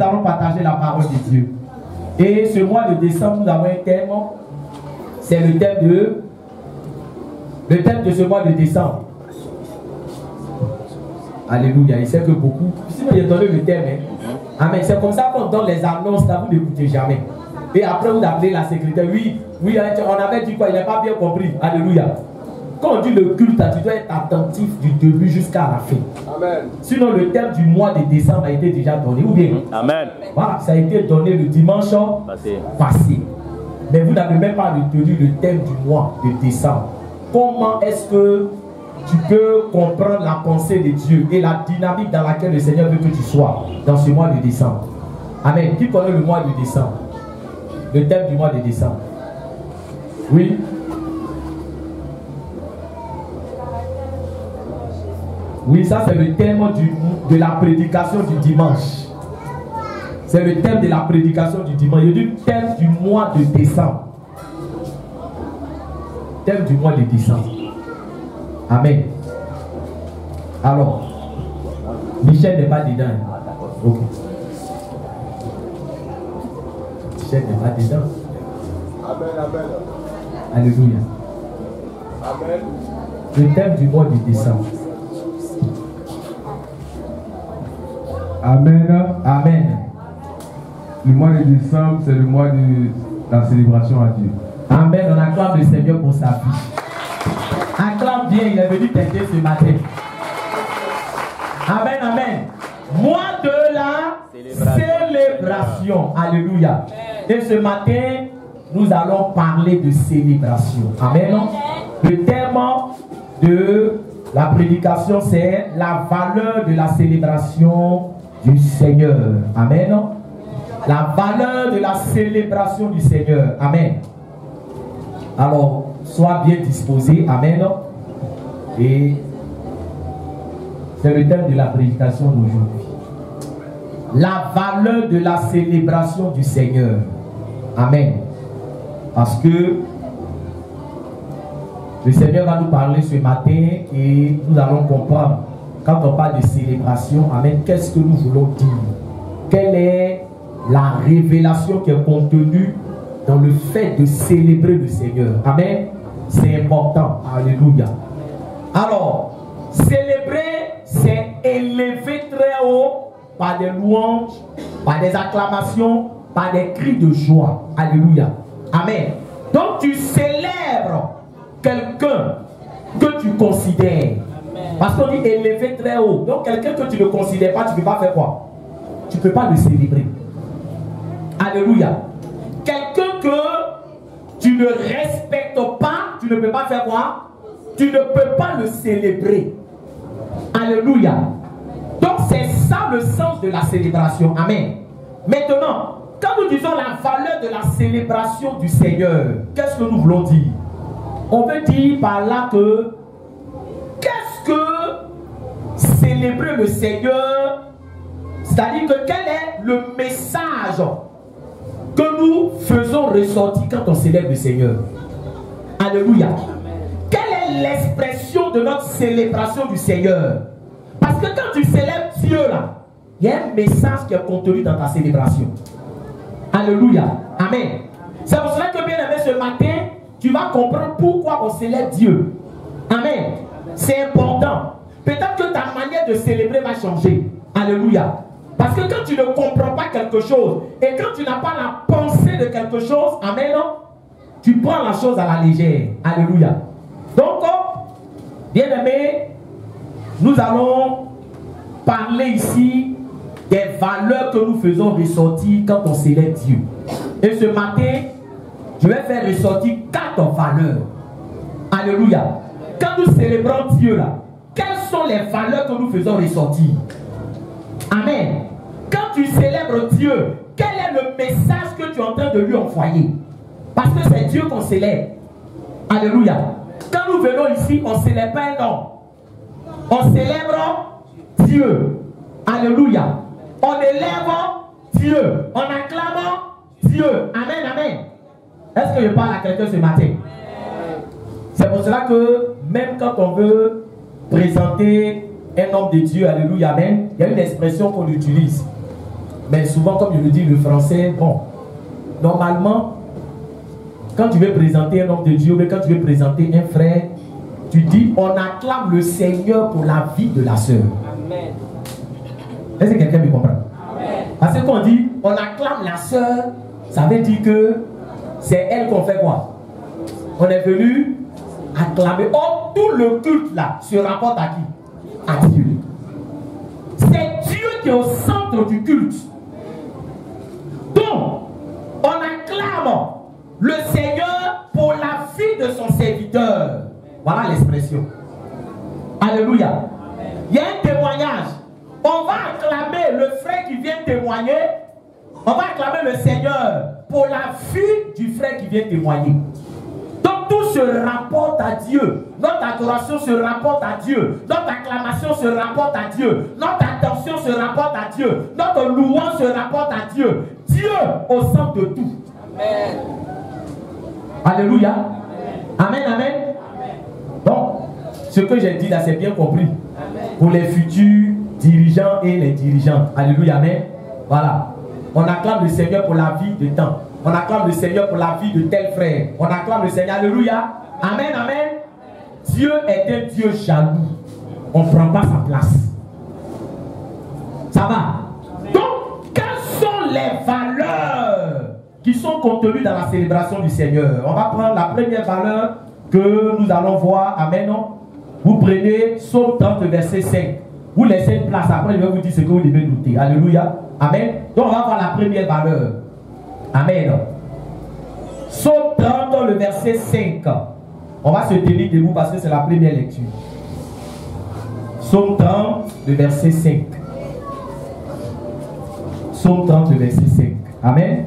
allons partager la parole de Dieu. Et ce mois de décembre, nous avons un thème. C'est le thème de ce mois de décembre. Alléluia. Il sait que beaucoup. Sinon, il a donné le thème. Amen. C'est comme ça qu'on donne les annonces, là, vous n'écoutez jamais. Et après, vous appelez la secrétaire. Oui, on avait dit quoi? Il n'a pas bien compris. Alléluia. Quand on dit le culte, tu dois être attentif du début jusqu'à la fin. Amen. Sinon, le thème du mois de décembre a été déjà donné. Ou bien? Amen. Voilà, ça a été donné le dimanche passé. Mais vous n'avez même pas retenu le thème du mois de décembre. Comment est-ce que tu peux comprendre la pensée de Dieu et la dynamique dans laquelle le Seigneur veut que tu sois dans ce mois de décembre? Amen. Qui connaît le mois de décembre? Le thème du mois de décembre. Oui. Oui, ça c'est le thème de la prédication du dimanche. C'est le thème de la prédication du dimanche. Il y a le thème du mois de décembre. Thème du mois de décembre. Amen. Alors, Michel n'est pas dedans. Ok. Michel n'est pas dedans. Amen, amen. Alléluia. Amen. Le thème du mois de décembre. Amen. Amen. Le mois de décembre, c'est le mois de la célébration à Dieu. Amen. On acclame le Seigneur pour sa vie. Acclame bien, il est venu t'aider ce matin. Amen, amen. Mois de la célébration. Alléluia. Et ce matin, nous allons parler de célébration. Amen. Le thème de la prédication, c'est la valeur de la célébration du Seigneur. Amen. La valeur de la célébration du Seigneur. Amen. Alors, sois bien disposé. Amen. Et c'est le thème de la prédication d'aujourd'hui. La valeur de la célébration du Seigneur. Amen. Parce que le Seigneur va nous parler ce matin et nous allons comprendre, quand on parle de célébration, amen, qu'est-ce que nous voulons dire? Quelle est la révélation qui est contenue dans le fait de célébrer le Seigneur? Amen. C'est important. Alléluia. Alors, célébrer, c'est élever très haut par des louanges, par des acclamations, par des cris de joie. Alléluia. Amen. Donc, tu célèbres quelqu'un que tu considères. Parce qu'on dit élever très haut. Donc, quelqu'un que tu ne considères pas, tu ne peux pas faire quoi? Tu ne peux pas le célébrer. Alléluia. Quelqu'un que tu ne respectes pas, tu ne peux pas faire quoi? Tu ne peux pas le célébrer. Alléluia. Donc c'est ça le sens de la célébration. Amen. Maintenant, quand nous disons la valeur de la célébration du Seigneur, qu'est-ce que nous voulons dire? On veut dire par là que qu'est-ce que célébrer le Seigneur? C'est-à-dire que quel est le message que nous faisons ressortir quand on célèbre le Seigneur? Alléluia. Quelle est l'expression de notre célébration du Seigneur? Parce que quand tu célèbres Dieu là, il y a un message qui est contenu dans ta célébration. Alléluia. Amen. C'est pour cela que bien aimé ce matin, tu vas comprendre pourquoi on célèbre Dieu. Amen. C'est important. Peut-être que ta manière de célébrer va changer. Alléluia. Parce que quand tu ne comprends pas quelque chose et quand tu n'as pas la pensée de quelque chose, amen, tu prends la chose à la légère. Alléluia. Donc, bien aimé, nous allons parler ici des valeurs que nous faisons ressortir quand on célèbre Dieu. Et ce matin, je vais faire ressortir 4 valeurs. Alléluia. Quand nous célébrons Dieu là, quelles sont les valeurs que nous faisons ressortir? Amen. Quand tu célèbres Dieu, quel est le message que tu es en train de lui envoyer? Parce que c'est Dieu qu'on célèbre. Alléluia. Quand nous venons ici, on ne célèbre pas un homme. On célèbre Dieu. Alléluia. On élève Dieu. On acclame Dieu. Amen, amen. Est-ce que je parle à quelqu'un ce matin? C'est pour cela que même quand on veut présenter un homme de Dieu, alléluia, amen, il y a une expression qu'on utilise. Mais souvent, comme je le dis, le français, bon, normalement, quand tu veux présenter un homme de Dieu, mais quand tu veux présenter un frère, tu dis, on acclame le Seigneur pour la vie de la sœur. Amen. Est-ce que quelqu'un me comprend? Amen. Parce qu'on dit, on acclame la sœur, ça veut dire que c'est elle qu'on fait quoi? On est venu acclamer. Oh, tout le culte là se rapporte à qui? À Dieu. C'est Dieu qui est au centre du culte. Donc, on acclame le Seigneur pour la vie de son serviteur. Voilà l'expression. Alléluia. Il y a un témoignage. On va acclamer le frère qui vient témoigner. On va acclamer le Seigneur pour la vie du frère qui vient témoigner. Donc tout se rapporte à Dieu. Notre adoration se rapporte à Dieu. Notre acclamation se rapporte à Dieu. Notre attention se rapporte à Dieu. Notre louange se rapporte à Dieu. Dieu au centre de tout. Amen. Alléluia. Amen, amen. Donc, ce que j'ai dit là, c'est bien compris. Amen. Pour les futurs dirigeants et les dirigeantes. Alléluia, amen. Voilà. On acclame le Seigneur pour la vie de temps. On acclame le Seigneur pour la vie de tel frère. On acclame le Seigneur. Alléluia. Amen, amen. Dieu est un Dieu jaloux. On ne prend pas sa place. Ça va. Donc, quelles sont les valeurs qui sont contenues dans la célébration du Seigneur? On va prendre la première valeur que nous allons voir. Amen. Vous prenez Psaume 30, verset 5. Vous laissez une place. Après, je vais vous dire ce que vous devez noter. Alléluia. Amen. Donc, on va voir la première valeur. Amen. Psaume 30, le verset 5. On va se tenir debout parce que c'est la première lecture. Psaume 30, le verset 5. Psaume 30, le verset 5. Amen.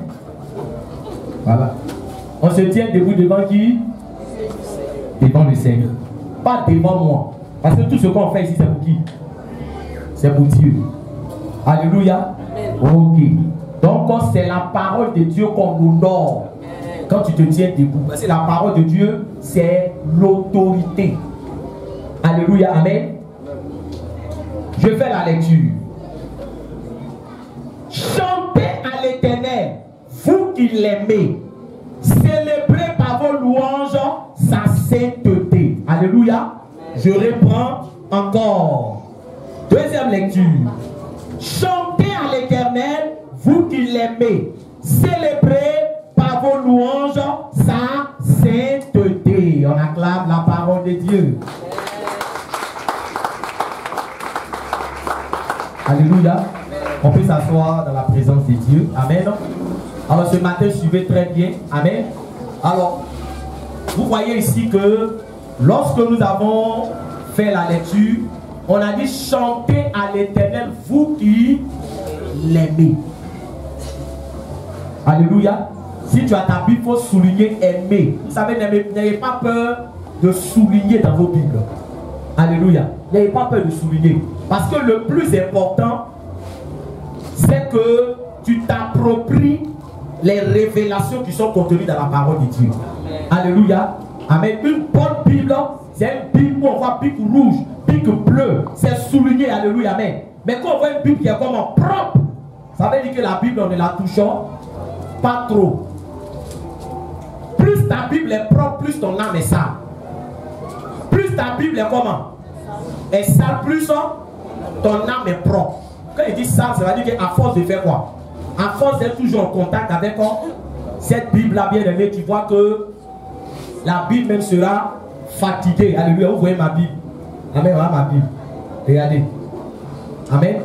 Voilà. On se tient debout devant qui? Devant le Seigneur. Pas devant moi. Parce que tout ce qu'on fait ici, c'est pour qui? C'est pour Dieu. Alléluia. Ok. Donc, c'est la parole de Dieu qu'on honore quand tu te tiens debout. Parce que la parole de Dieu, c'est l'autorité. Alléluia. Amen. Je fais la lecture. Chantez à l'Éternel, vous qui l'aimez. Célébrez par vos louanges sa sainteté. Alléluia. Je reprends encore. Deuxième lecture. Chantez à l'Éternel, vous qui l'aimez. Célébrez par vos louanges sa sainteté. On acclame la parole de Dieu. Alléluia. On peut s'asseoir dans la présence de Dieu. Amen. Alors ce matin, suivez très bien. Amen. Alors, vous voyez ici que lorsque nous avons fait la lecture, on a dit chantez à l'Éternel, vous qui l'aimez. Alléluia. Si tu as ta Bible, il faut souligner aimer. Vous savez, n'ayez pas peur de souligner dans vos Bibles. Alléluia. N'ayez pas peur de souligner. Parce que le plus important, c'est que tu t'appropries les révélations qui sont contenues dans la parole de Dieu. Alléluia. Amen. Une bonne Bible, c'est une Bible où on voit pique rouge, pique bleu. C'est souligné. Alléluia. Amen. Mais quand on voit une Bible qui est comme propre, ça veut dire que la Bible, on ne la touche pas trop. Plus ta Bible est propre, plus ton âme est sale. Plus ta Bible est comment? Est sale, plus ton âme est propre. Quand il dit sale, ça veut dire qu'à force de faire quoi? À force d'être toujours en contact avec cette Bible-là, bien aimée, tu vois que la Bible même sera fatiguée. Alléluia, vous voyez ma Bible. Amen, voilà ma Bible. Regardez. Amen.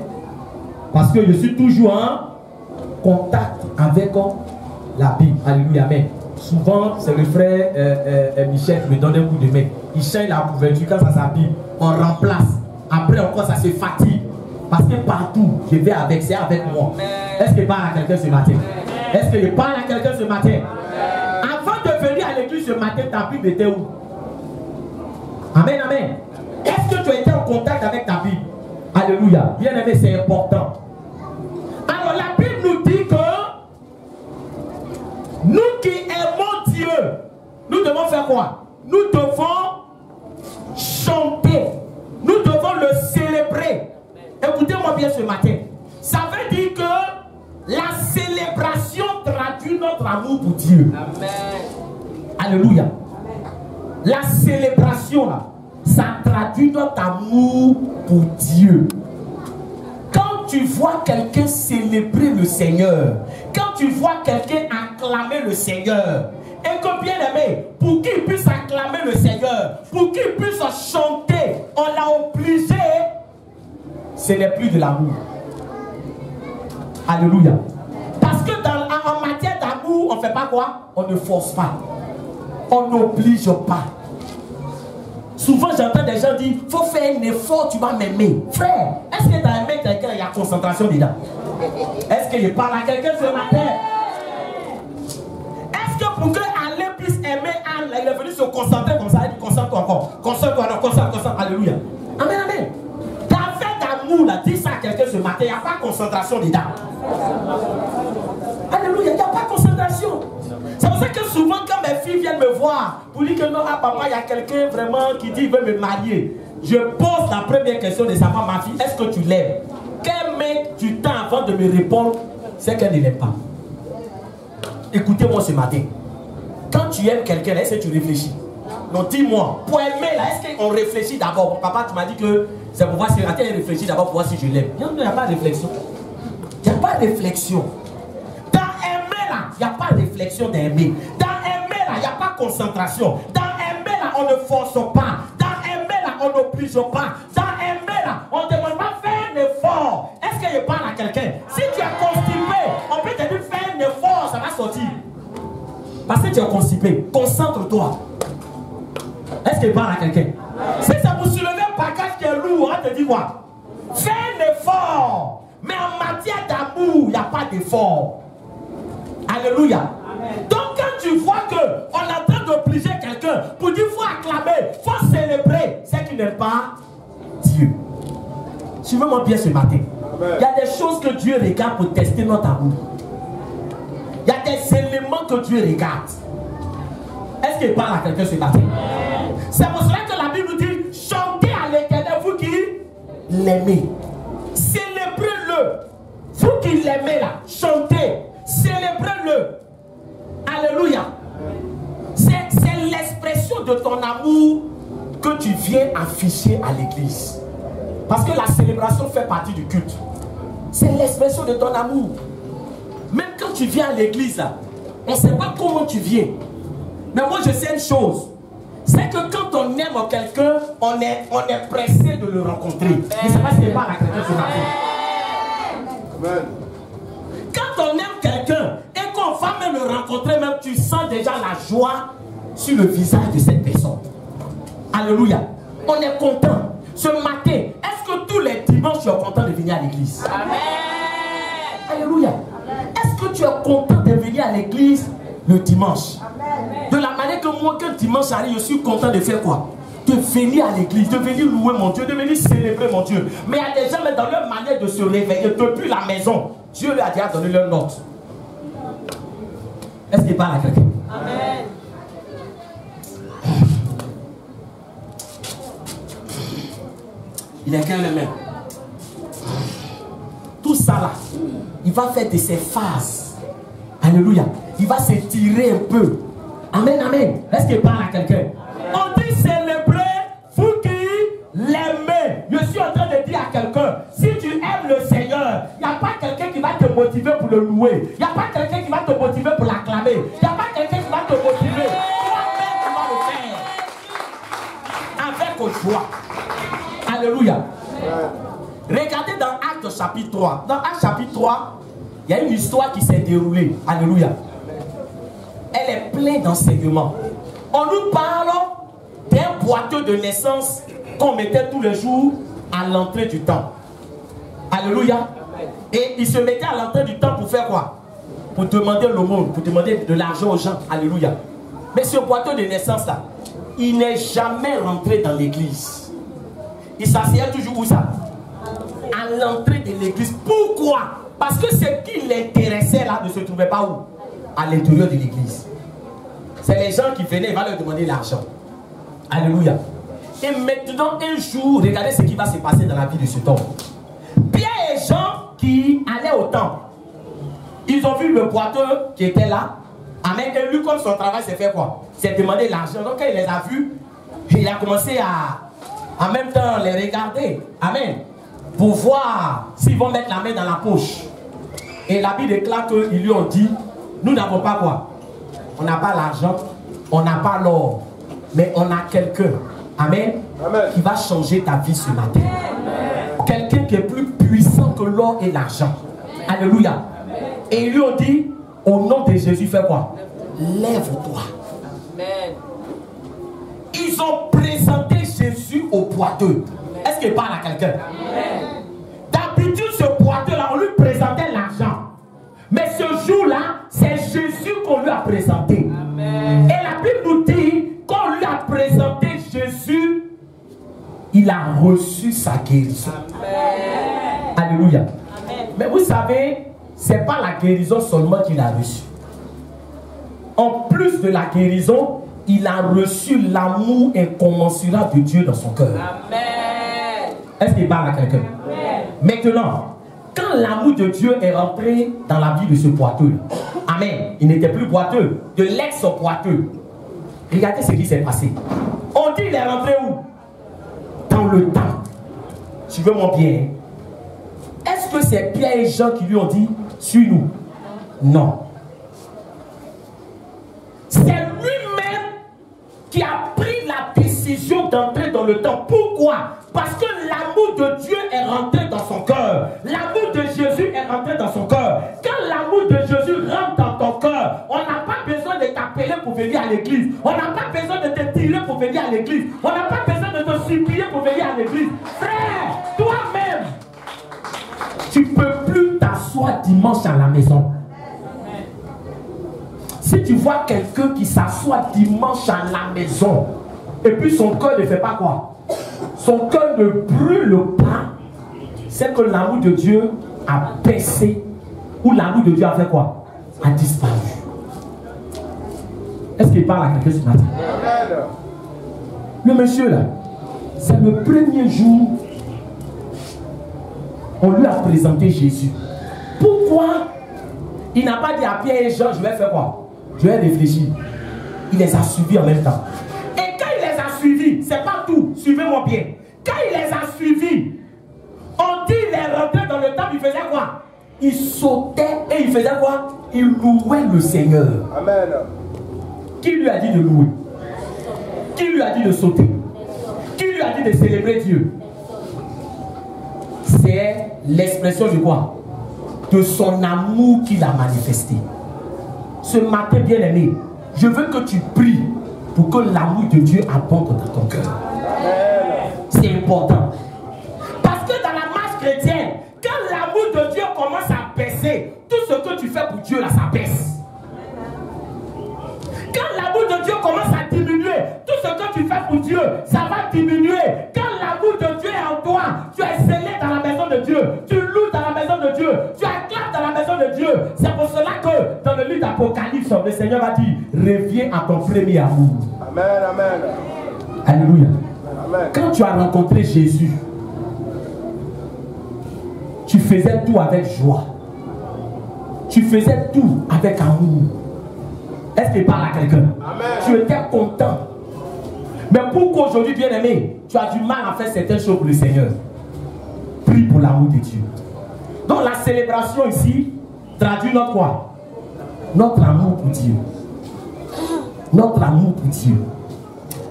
Parce que je suis toujours en contact avec la Bible. Alléluia, amen. Souvent, c'est le frère Michel qui me donne un coup de main. Il change la couverture quand ça s'habille. On remplace. Après encore, ça se fatigue. Parce que partout, je vais avec, c'est avec moi. Est-ce que je parle à quelqu'un ce matin? Est-ce que je parle à quelqu'un ce matin? Avant de venir à l'église ce matin, ta Bible était où? Amen, amen. Est-ce que tu étais en contact avec ta Bible? Alléluia. Bien aimé, c'est important. Alors la Bible nous dit que nous qui aimons Dieu, nous devons faire quoi? Nous devons chanter. Nous devons le célébrer. Écoutez-moi bien ce matin. Ça veut dire que notre amour pour Dieu. Amen. Alléluia. La célébration, là, ça traduit notre amour pour Dieu. Quand tu vois quelqu'un célébrer le Seigneur, quand tu vois quelqu'un acclamer le Seigneur, et que bien aimé, pour qu'il puisse acclamer le Seigneur, pour qu'il puisse chanter, on l'a obligé, ce n'est plus de l'amour. Alléluia. Parce que en matière d'amour, on ne fait pas quoi? On ne force pas. On n'oblige pas. Souvent j'entends des gens dire, il faut faire un effort, tu vas m'aimer. Frère, est-ce que dans aimer quelqu'un, il y a concentration dedans? Est-ce que je parle à quelqu'un ce matin? Est-ce que pour que Alain puisse aimer Anne, il est venu se concentrer comme ça, il dit concentre-toi encore, concentre-toi, concentre. Alléluia. Amen, amen. L'affaire d'amour, là, dis ça à quelqu'un ce matin, il n'y a pas de concentration dedans. Alléluia, il n'y a pas de concentration. C'est pour ça que souvent quand mes filles viennent me voir pour dire que non, ah, papa, il y a quelqu'un vraiment qui dit qu'il veut me marier, je pose la première question de savoir, ma fille, est-ce que tu l'aimes? Qu'elle met du temps avant de me répondre, c'est qu'elle ne l'aime pas. Écoutez-moi ce matin. Quand tu aimes quelqu'un, est-ce que tu réfléchis? Non, dis-moi, pour aimer là, est-ce qu'on réfléchit d'abord? Papa, tu m'as dit que c'est pour voir si elle réfléchit d'abord pour voir si je l'aime. Il n'y a pas de réflexion. Il n'y a pas de réflexion. Il n'y a pas de réflexion d'aimer. Dans aimer là, il n'y a pas de concentration. Dans aimer là, on ne force pas. Dans aimer là, on n'oblige pas. Dans aimer là, on ne demande pas de faire un effort. Est-ce que je parle à quelqu'un? Si tu es constipé, on peut te dire faire un effort, ça va sortir. Parce que tu es constipé, concentre-toi. Est-ce que je parle à quelqu'un? Si ça vous soulève un package qui est lourd, on te dit quoi? Fais un effort. Mais en matière d'amour, il n'y a pas d'effort. Alléluia. Amen. Donc quand tu vois qu'on est en train d'obliger quelqu'un pour dire qu'il faut acclamer, il faut célébrer, c'est qu'il n'aime pas Dieu. Suivez-moi bien ce matin. Amen. Il y a des choses que Dieu regarde pour tester notre amour. Il y a des éléments que Dieu regarde. Est-ce qu'il parle à quelqu'un ce matin? C'est pour cela que la Bible nous dit, chantez à l'Éternel, vous qui l'aimez. Célébrez-le. Vous qui l'aimez là, chantez. Célébrez-le. Alléluia. C'est l'expression de ton amour que tu viens afficher à l'église. Parce que la célébration fait partie du culte. C'est l'expression de ton amour. Même quand tu viens à l'église, on ne sait pas comment tu viens. Mais moi je sais une chose. C'est que quand on aime quelqu'un, on est pressé de le rencontrer. Je ne sais pas si c'est pas la quelqu'un ce matin. Amen. Quand on aime quelqu'un et qu'on va même le rencontrer, même tu sens déjà la joie sur le visage de cette personne. Alléluia. On est content. Ce matin, est-ce que tous les dimanches tu es content de venir à l'église? Amen. Alléluia. Est-ce que tu es content de venir à l'église le dimanche? Amen. De la manière que moi, quand dimanche arrive, je suis content de faire quoi? De venir à l'église, de venir louer mon Dieu, de venir célébrer mon Dieu. Mais il y a des gens, mais dans leur manière de se réveiller depuis la maison, Dieu leur a déjà donné leur note. Est-ce qu'il parle à quelqu'un? Amen. Il est qu'un même. Tout ça là, il va faire de ses phases. Alléluia. Il va se tirer un peu. Amen, amen. Est-ce qu'il parle à quelqu'un? On dit célébrer, vous qui l'aimez. Je suis en train de dire à quelqu'un, si tu aimes le Seigneur, il n'y a pas quelqu'un qui va te motiver pour le louer. Il n'y a pas quelqu'un qui va te motiver pour l'acclamer. Il n'y a pas quelqu'un qui va te motiver. Toi-même, tu vas le faire. Avec joie. Alléluia. Regardez dans Actes chapitre 3. Dans Actes chapitre 3, il y a une histoire qui s'est déroulée. Alléluia. Elle est pleine d'enseignements. On nous parle d'un boiteux de naissance qu'on mettait tous les jours à l'entrée du temple. Alléluia. Et il se mettait à l'entrée du temple pour faire quoi? Pour demander l'aumône, pour demander de l'argent aux gens. Alléluia. Mais ce boiteux de naissance là, il n'est jamais rentré dans l'église. Il s'asseyait toujours où ça? À l'entrée de l'église. Pourquoi? Parce que ce qui l'intéressait là ne se trouvait pas où? À l'intérieur de l'église. C'est les gens qui venaient, il va leur demander l'argent. Alléluia. Et maintenant, un jour, regardez ce qui va se passer dans la vie de cet homme. Pierre et Jean qui allaient au temple, ils ont vu le boiteux qui était là, Amen. Et lui, comme son travail, c'est faire quoi? C'est demander l'argent. Donc, quand il les a vus, il a commencé à en même temps les regarder. Amen. Pour voir s'ils vont mettre la main dans la poche. Et la Bible déclare qu'ils lui ont dit, nous n'avons pas quoi? On n'a pas l'argent, on n'a pas l'or, mais on a quelqu'un, amen, qui va changer ta vie ce matin. Quelqu'un qui est plus puissant que l'or et l'argent. Alléluia. Et ils lui ont dit, au nom de Jésus, fais quoi? Lève-toi. Ils ont présenté Jésus au boiteux. Est-ce qu'il parle à quelqu'un? D'habitude, ce boiteux-là, on lui présentait l'argent. Mais ce jour-là, c'est Jésus qu'on lui a présenté. Amen. Et la Bible nous dit, qu'on lui a présenté Jésus, il a reçu sa guérison. Amen. Alléluia. Amen. Mais vous savez, ce n'est pas la guérison seulement qu'il a reçue. En plus de la guérison, il a reçu l'amour incommensurable de Dieu dans son cœur. Amen. Est-ce qu'il parle à quelqu'un? Maintenant, quand l'amour de Dieu est rentré dans la vie de ce boiteux, amen, il n'était plus boiteux, de l'ex-boiteux. Regardez ce qui s'est passé. On dit il est rentré où? Dans le temps. Suivez-moi bien. Est-ce que c'est Pierre et Jean qui lui ont dit, suis-nous? Non. C'est lui-même qui a pris la décision d'entrer dans le temps. Pourquoi? Parce que l'amour de Dieu est rentré dans son cœur. L'amour de Jésus est rentré dans son cœur. Quand l'amour de Jésus rentre dans ton cœur, on n'a pas besoin de t'appeler pour venir à l'église. On n'a pas besoin de te tirer pour venir à l'église. On n'a pas besoin de te supplier pour venir à l'église. Frère, toi-même, tu ne peux plus t'asseoir dimanche à la maison. Si tu vois quelqu'un qui s'assoit dimanche à la maison, et puis son cœur ne fait pas quoi? Son cœur ne brûle pas, c'est que l'amour de Dieu a baissé, ou l'amour de Dieu a fait quoi? A disparu. Est-ce qu'il parle à quelqu'un ce matin? Le monsieur là, c'est le premier jour, on lui a présenté Jésus. Pourquoi il n'a pas dit à Pierre et Jean, je vais faire quoi? Je vais réfléchir. Il les a suivis en même temps. Et quand il les a suivis, c'est pas tout, suivez-moi bien. Quand il les a suivis, on dit il est rentré dans le temple, il faisait quoi? Il sautait et il faisait quoi? Il louait le Seigneur. Amen. Qui lui a dit de louer? Qui lui a dit de sauter? Qui lui a dit de célébrer Dieu? C'est l'expression de quoi? De son amour qu'il a manifesté. Ce matin, bien-aimé, je veux que tu pries pour que l'amour de Dieu abonde dans ton cœur. C'est important. Parce que dans la marche chrétienne, quand l'amour de Dieu commence à baisser, tout ce que tu fais pour Dieu, là, ça baisse. Quand l'amour de Dieu commence à diminuer, tout ce que tu fais pour Dieu, ça va diminuer. Quand l'amour de Dieu est en toi, tu es scellé dans la maison de Dieu, tu loues dans la maison de Dieu, tu acclames dans la maison de Dieu. C'est pour cela que dans le livre d'Apocalypse, le Seigneur va dire, reviens à ton premier amour. Amen, amen. Alléluia. Amen. Quand tu as rencontré Jésus, tu faisais tout avec joie. Tu faisais tout avec amour. Est-ce qu'il parle à quelqu'un? Tu étais content. Mais pourquoi aujourd'hui, bien-aimé, tu as du mal à faire certaines choses pour le Seigneur? Prie pour l'amour de Dieu. Donc la célébration ici traduit notre quoi? Notre amour pour Dieu. Notre amour pour Dieu.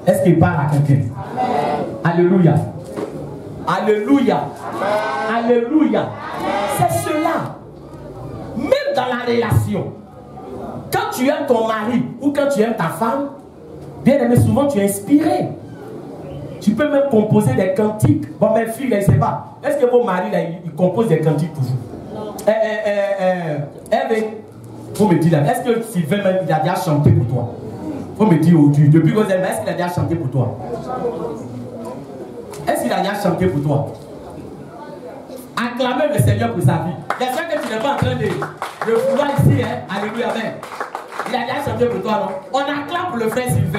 Est-ce qu'il parle à quelqu'un? Alléluia. Alléluia. Alléluia. C'est cela. Même dans la relation. Quand tu aimes ton mari ou quand tu aimes ta femme, bien aimé, souvent tu es inspiré. Tu peux même composer des cantiques. Bon, mes filles, je ne sais pas. Est-ce que vos maris, là, ils composent des cantiques toujours? Non. Faut me dire, est-ce que Sylvain, même, il a déjà chanté pour toi? Faut me dire aujourd'hui, depuis que vous êtes, est-ce qu'il a déjà chanté pour toi? Est-ce qu'il a déjà chanté pour toi? Acclamez le Seigneur pour sa vie. J'espère que tu n'es pas en train de vouloir ici, hein? Alléluia, amen. Il a déjà chanté pour toi, non? On acclame pour le frère Sylvain.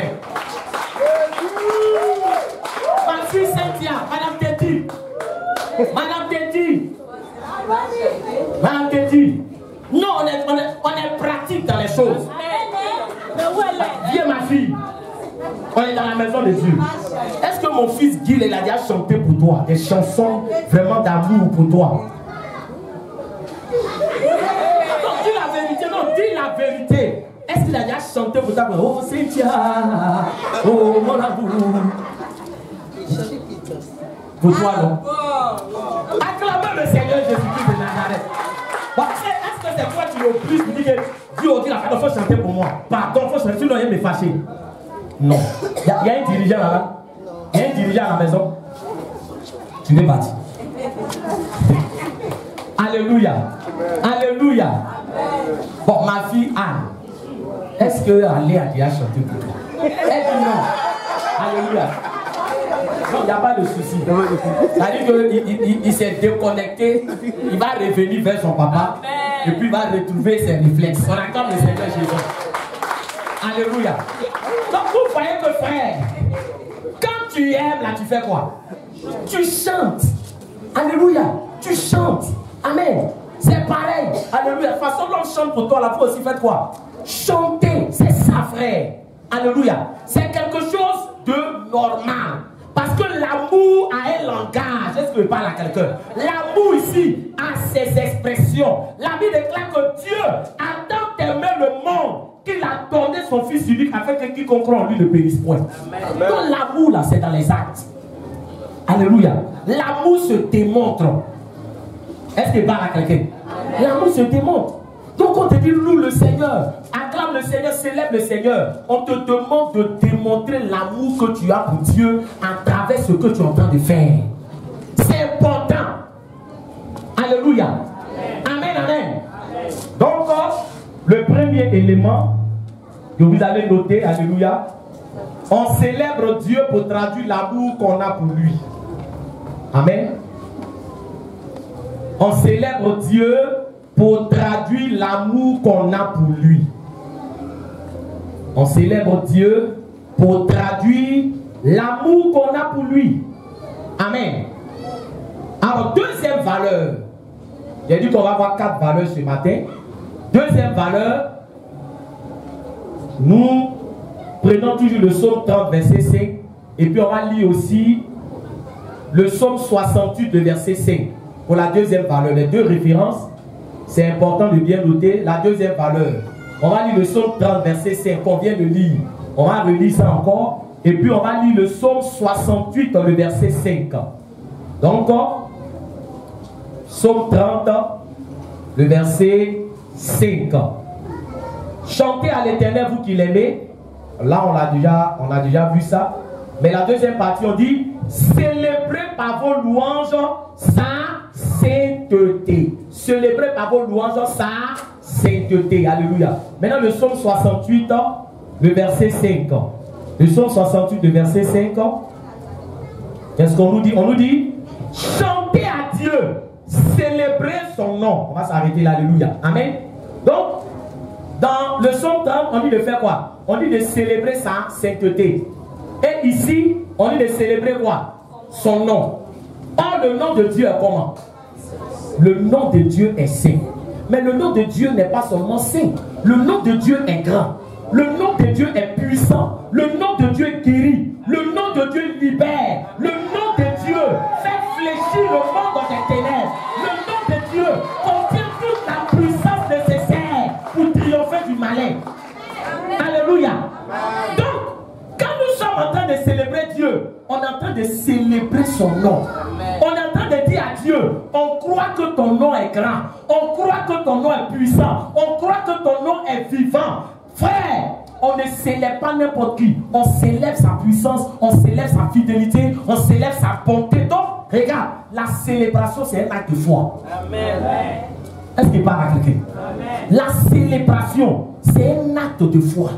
Ma fille Cynthia, Madame Téti. Madame Téti. Madame Téti. Non, on est pratique dans les choses. Viens ma fille. On est dans la maison de Dieu. Est-ce que mon fils Guy, il a déjà chanté pour toi des chansons vraiment d'amour pour toi? Non, dis la vérité. Non, dis la vérité. Est-ce qu'il a déjà chanté pour toi? Oh Cynthia, oh mon amour. Pour toi, non? Acclamez le Seigneur Jésus-Christ de Nazareth. Bon, est-ce que c'est toi qui le plus me dis que Dieu dit la il faut chanter pour moi? Pardon, il faut chanter, sinon il me fâcher. Non. Il y a un dirigeant là-bas. Il y a un dirigeant à la maison. Tu veux partir. Alléluia. Alléluia. Bon, ma fille Anne, est-ce qu'elle a déjà chanté pour toi? Elle dit non. Alléluia. Non, il n'y a pas de souci. C'est-à-dire qu'il s'est déconnecté, il va revenir vers son papa, et puis il va retrouver ses réflexes. On acclame le Seigneur Jésus. Alléluia. Donc vous voyez que frère, quand tu aimes là, tu fais quoi? Tu chantes. Alléluia. Tu chantes. Amen. C'est pareil. Alléluia. De toute façon, l'on chante pour toi, là, vous aussi faites quoi? Chanter. C'est ça, frère. Alléluia. C'est quelque chose de normal. Parce que l'amour a un langage. Est-ce que je parle à quelqu'un? L'amour ici a ses expressions. La Bible déclare que Dieu a tant aimé le monde qu'il a donné son Fils unique afin que quiconque croit en lui ne périsse point. Donc l'amour là, c'est dans les actes. Alléluia. L'amour se démontre. Est-ce que je parle à quelqu'un? L'amour se démontre. Donc on te dit loue le Seigneur, acclame le Seigneur, célèbre le Seigneur. On te demande de démontrer l'amour que tu as pour Dieu à travers ce que tu es en train de faire. C'est important. Alléluia. Amen, amen. Donc le premier élément que vous allez noter, alléluia, on célèbre Dieu pour traduire l'amour qu'on a pour lui. Amen. On célèbre Dieu pour traduire l'amour qu'on a pour lui. On célèbre Dieu pour traduire l'amour qu'on a pour lui. Amen. Alors, deuxième valeur. J'ai dit qu'on va avoir 4 valeurs ce matin. Deuxième valeur, nous prenons toujours le psaume 30, verset 5. Et puis on va lire aussi le psaume 68, le verset 5. Pour la deuxième valeur, les deux références. C'est important de bien noter la deuxième valeur. On va lire le psaume 30, verset 5, qu'on vient de lire. On va relire ça encore. Et puis on va lire le psaume 68, le verset 5. Donc, psaume 30, le verset 5. Chantez à l'Éternel, vous qui l'aimez. Là, on a déjà vu ça. Mais la deuxième partie, on dit célébrez par vos louanges sa sainteté. Célébrez par vos louanges sa sainteté. Alléluia. Maintenant, le psaume 68, le verset 5. Le psaume 68, le verset 5. Qu'est-ce qu'on nous dit? On nous dit chantez à Dieu, célébrez son nom. On va s'arrêter là. Alléluia. Amen. Donc, dans le psaume 30, on dit de faire quoi? On dit de célébrer sa sainteté. Et ici, on dit de célébrer quoi? Son nom. Or, le nom de Dieu est comment? Le nom de Dieu est saint. Mais le nom de Dieu n'est pas seulement saint. Le nom de Dieu est grand. Le nom de Dieu est puissant. Le nom de Dieu guérit. Le nom de Dieu libère. Le nom de Dieu fait fléchir le monde des ténèbres. Le nom de Dieu contient toute la puissance nécessaire pour triompher du malin. Alléluia. Donc, quand nous sommes en train de célébrer Dieu, on est en train de célébrer son nom. On est en train de dire à Dieu, on croit que ton nom est grand. On croit que ton nom est puissant. On croit que ton nom est vivant. Frère, on ne célèbre pas n'importe qui. On célèbre sa puissance, on célèbre sa fidélité, on célèbre sa bonté. Donc, regarde, la célébration, c'est un acte de foi. Amen. Est-ce qu'il parle à quelqu'un? La célébration, c'est un acte de foi.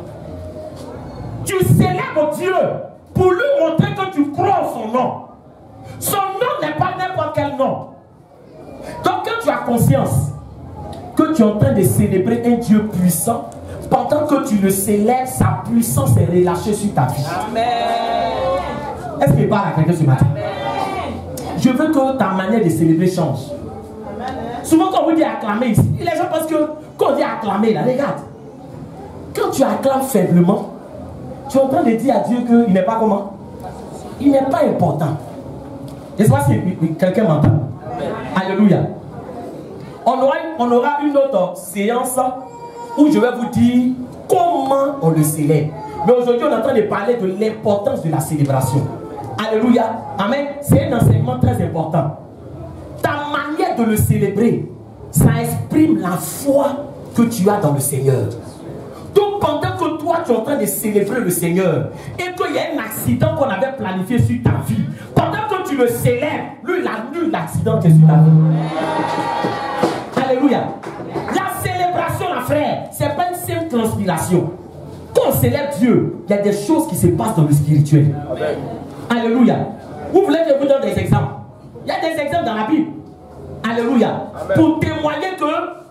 Tu célèbres Dieu pour lui montrer que tu crois en son nom. Son nom n'est pas n'importe quel nom. Donc quand tu as conscience que tu es en train de célébrer un Dieu puissant, pendant que tu le célèbres, sa puissance est relâchée sur ta vie. Amen. Est-ce qu'il parle à quelqu'un ce matin? Amen. Je veux que ta manière de célébrer change. Amen. Souvent quand on vous dit acclamer ici, les gens pensent que quand on dit acclamer, là, regarde. Quand tu acclames faiblement, tu es en train de dire à Dieu qu'il n'est pas comment? Il n'est pas important. Je ne sais pas si quelqu'un m'entend. Alléluia. On aura une autre séance où je vais vous dire comment on le célèbre. Mais aujourd'hui, on est en train de parler de l'importance de la célébration. Alléluia. Amen. C'est un enseignement très important. Ta manière de le célébrer, ça exprime la foi que tu as dans le Seigneur. Donc pendant que toi tu es en train de célébrer le Seigneur et qu'il y a un accident qu'on avait planifié sur ta vie, pendant que tu le célèbres, lui il annule l'accident qui est sur ta vie. Alléluia. La célébration, ma frère, ce n'est pas une simple transpiration. Quand on célèbre Dieu, il y a des choses qui se passent dans le spirituel. Amen. Alléluia. Vous voulez que je vous donne des exemples? Il y a des exemples dans la Bible. Alléluia. Amen. Pour témoigner que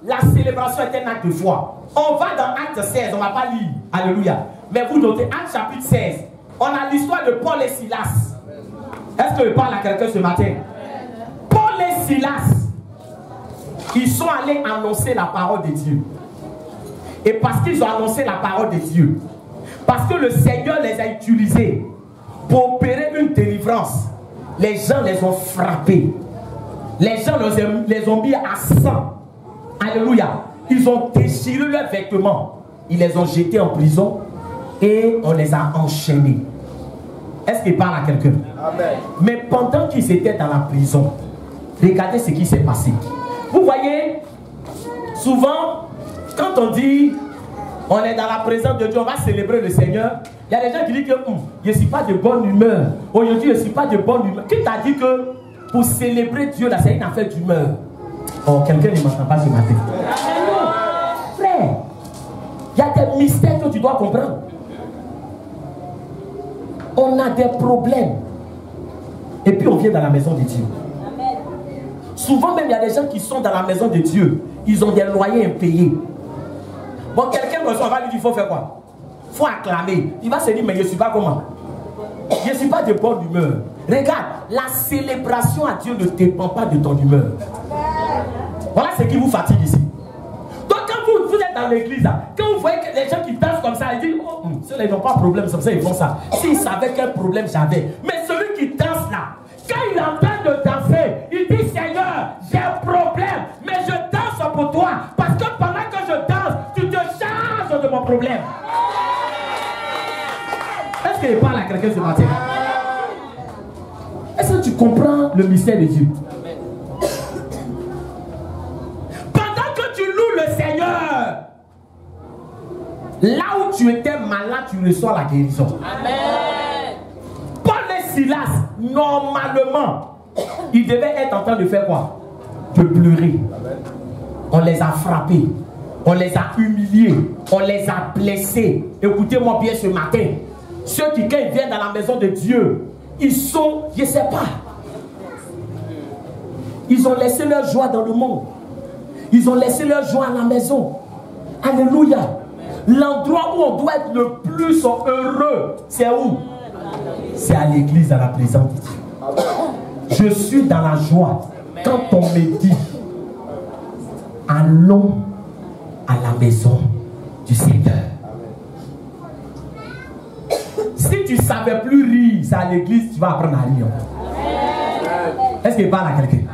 la célébration est un acte de foi. On va dans Acte 16, on ne va pas lire. Alléluia. Mais vous notez, Acte chapitre 16, on a l'histoire de Paul et Silas. Est-ce que je parle à quelqu'un ce matin? Paul et Silas, ils sont allés annoncer la parole de Dieu. Et parce qu'ils ont annoncé la parole de Dieu, parce que le Seigneur les a utilisés pour opérer une délivrance, les gens les ont frappés. Les gens les ont mis à sang. Alléluia. Ils ont déchiré leurs vêtements. Ils les ont jetés en prison et on les a enchaînés. Est-ce qu'il parle à quelqu'un? Mais pendant qu'ils étaient dans la prison, regardez ce qui s'est passé. Vous voyez, souvent, quand on dit on est dans la présence de Dieu, on va célébrer le Seigneur, il y a des gens qui disent que je ne suis pas de bonne humeur. Aujourd'hui, je ne suis pas de bonne humeur. Qui t'a dit que pour célébrer Dieu, là, c'est une affaire d'humeur? Oh, quelqu'un ne m'entend pas ce matin. Frère, il y a des mystères que tu dois comprendre. On a des problèmes. Et puis on vient dans la maison de Dieu. Amen. Souvent même, il y a des gens qui sont dans la maison de Dieu. Ils ont des loyers impayés. Bon, quelqu'un reçoit, on va lui dire, il faut faire quoi? Il faut acclamer. Il va se dire, mais je ne suis pas comment? Je ne suis pas de bonne humeur. Regarde, la célébration à Dieu ne dépend pas de ton humeur. Voilà ce qui vous fatigue ici. Donc quand vous êtes dans l'église, quand vous voyez que les gens qui dansent comme ça, ils disent, oh, ceux-là ils n'ont pas de problème, c'est comme ça ils font ça. S'ils savaient quel problème j'avais. Mais celui qui danse là, quand il est en train de danser, il dit, Seigneur, j'ai un problème, mais je danse pour toi. Parce que pendant que je danse, tu te charges de mon problème. Est-ce qu'il parle à quelqu'un ce matin? Est-ce que tu comprends le mystère de Dieu? Pendant que tu loues le Seigneur, là où tu étais malade, tu reçois la guérison. Amen. Paul et Silas, normalement, ils devaient être en train de faire quoi? De pleurer. Amen. On les a frappés, on les a humiliés, on les a blessés. Écoutez-moi bien ce matin. Ceux qui, quand ils viennent dans la maison de Dieu, ils sont, je ne sais pas, ils ont laissé leur joie dans le monde. Ils ont laissé leur joie à la maison. Alléluia. L'endroit où on doit être le plus heureux, c'est où? C'est à l'église, à la présence de Dieu. Je suis dans la joie quand on me dit, allons à la maison du Seigneur. Si tu ne savais plus rire, c'est à l'église, tu vas apprendre à rire. Est-ce qu'il parle à quelqu'un?